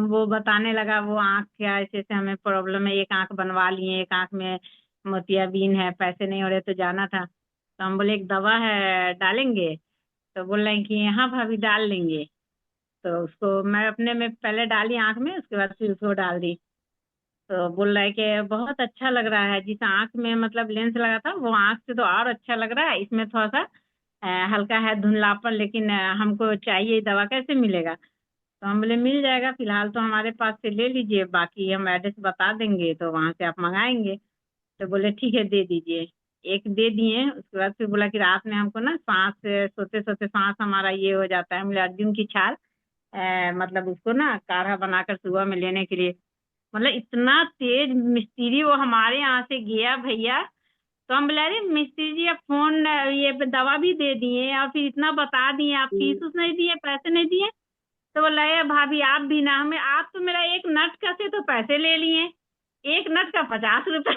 वो बताने लगा वो आँख क्या ऐसे ऐसे हमें प्रॉब्लम है, एक आँख बनवा लिए, एक आँख में मोतियाबिंद है, पैसे नहीं हो रहे तो जाना था। तो हम बोले एक दवा है डालेंगे, तो बोल रहे हैं कि हाँ भाभी डाल लेंगे। तो उसको मैं अपने में पहले डाली आंख में, उसके बाद फिर उसको डाल दी। तो बोल रहा है कि बहुत अच्छा लग रहा है, जिस आंख में मतलब लेंस लगा था वो आंख से तो और अच्छा लग रहा है, इसमें थोड़ा सा हल्का है धुंधलापन, लेकिन हमको चाहिए दवा, कैसे मिलेगा? तो हम बोले मिल जाएगा, फिलहाल तो हमारे पास से ले लीजिए, बाकी हम एड्रेस बता देंगे तो वहां से आप मंगाएंगे। तो बोले ठीक है दे दीजिए। एक दे दिए। उसके बाद फिर बोला कि रात में हमको ना सांस सोते सोते सांस हमारा ये हो जाता है। बोले अर्जुन की छाल मतलब उसको ना काढ़ा बनाकर सुबह में लेने के लिए, मतलब इतना तेज मिस्त्री वो हमारे यहाँ से गया भैया। तो हम बोले अरे मिस्त्री जी आप फोन ये दवा भी दे दिए और फिर इतना बता दिए, आप फीस उस नहीं दिए, पैसे नहीं दिए। तो बोला "ए भाभी आप भी ना, हमें आप तो मेरा एक नट का से तो पैसे ले लिए, एक नट का 50 रुपए।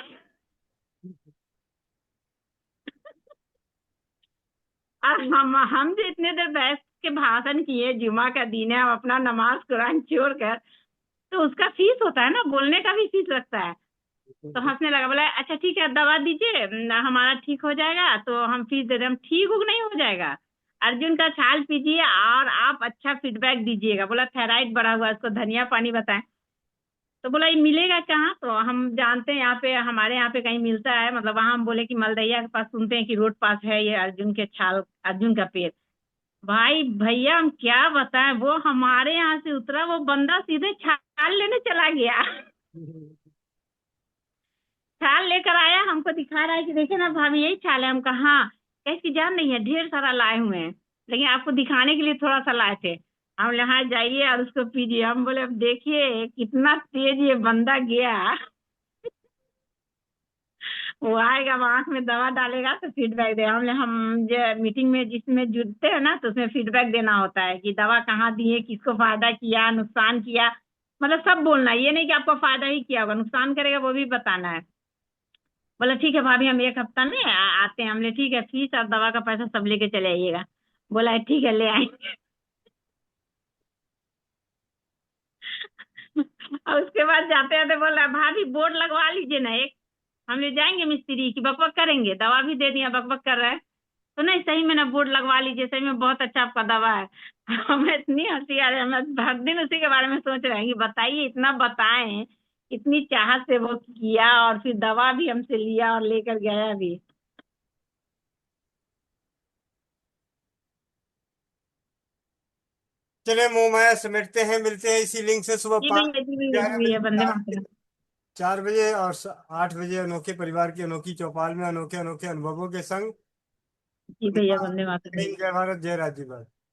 और हम जो इतने देर बैठ के भाषण किए, जुमा का दिन है, हम अपना नमाज कुरान छोड़ कर, तो उसका फीस होता है ना, बोलने का भी फीस लगता है। तो हंसने लगा, बोला अच्छा ठीक है दवा दीजिए हमारा ठीक हो जाएगा तो हम फीस दे दें। हम ठीक हो नहीं हो जाएगा, अर्जुन का छाल पीजिए और आप अच्छा फीडबैक दीजिएगा। बोला थायराइड बढ़ा हुआ है, उसको धनिया पानी बताएं। तो बोला ये मिलेगा कहाँ? तो हम जानते हैं यहाँ पे, हमारे यहाँ पे कहीं मिलता है, मतलब वहां हम बोले कि मलदैया के पास सुनते हैं कि रोड पास है ये अर्जुन के छाल, अर्जुन का पेड़। भाई भैया हम क्या बताएं, वो हमारे यहाँ से उतरा, वो बंदा सीधे छाल लेने चला गया। छाल लेकर आया, हमको दिखा रहा है कि देखिए ना भाभी यही छाल है। हम कहा हाँ, कैसी जान नहीं है, ढेर सारा लाए हुए हैं, लेकिन आपको दिखाने के लिए थोड़ा सा लाए थे। हम बोले हाँ जाइए और उसको पीजिए। हम बोले अब देखिए कितना तेज ये बंदा गया। वो आएगा, वो आंख में दवा डालेगा तो फीडबैक दे। हम जो मीटिंग में जिसमें जुड़ते हैं ना, तो उसमें फीडबैक देना होता है कि दवा कहाँ दिए, किसको फायदा किया, नुकसान किया, मतलब सब बोलना है। ये नहीं कि आपको फायदा ही किया होगा, नुकसान करेगा वो भी बताना है। बोला ठीक है भाभी हम एक हफ्ता में आते हैं। हमने ठीक है, फीस और दवा का पैसा सब लेके चले आइएगा। बोला ठीक है ले आएंगे। और उसके बाद जाते आते बोल रहा है भाभी बोर्ड लगवा लीजिए ना एक। हम ले जाएंगे मिस्त्री की बकबक करेंगे, दवा भी दे दिया, बकबक कर रहा है। तो नहीं सही में ना बोर्ड लगवा लीजिए, सही में बहुत अच्छा आपका दवा है। हमें इतनी हंसी आ रही है, हम हर दिन उसी के बारे में सोच रहे हैं कि बताइए, इतना बताएं, इतनी चाहत से वो किया और फिर दवा भी हमसे लिया और लेकर गया भी। चलिए मोह माया समेटते हैं, मिलते हैं इसी लिंक से सुबह जी 5 भैया, जी भैया, जी 11 भैया, बजे, वंदे 4 मातरम। 4 बजे और 8 बजे अनोखे परिवार की अनोखी चौपाल में अनोखे अनोखे अनुभवों के संग। जी भैया, वंदे मातरम। जय भारत, जय राज्य भारत।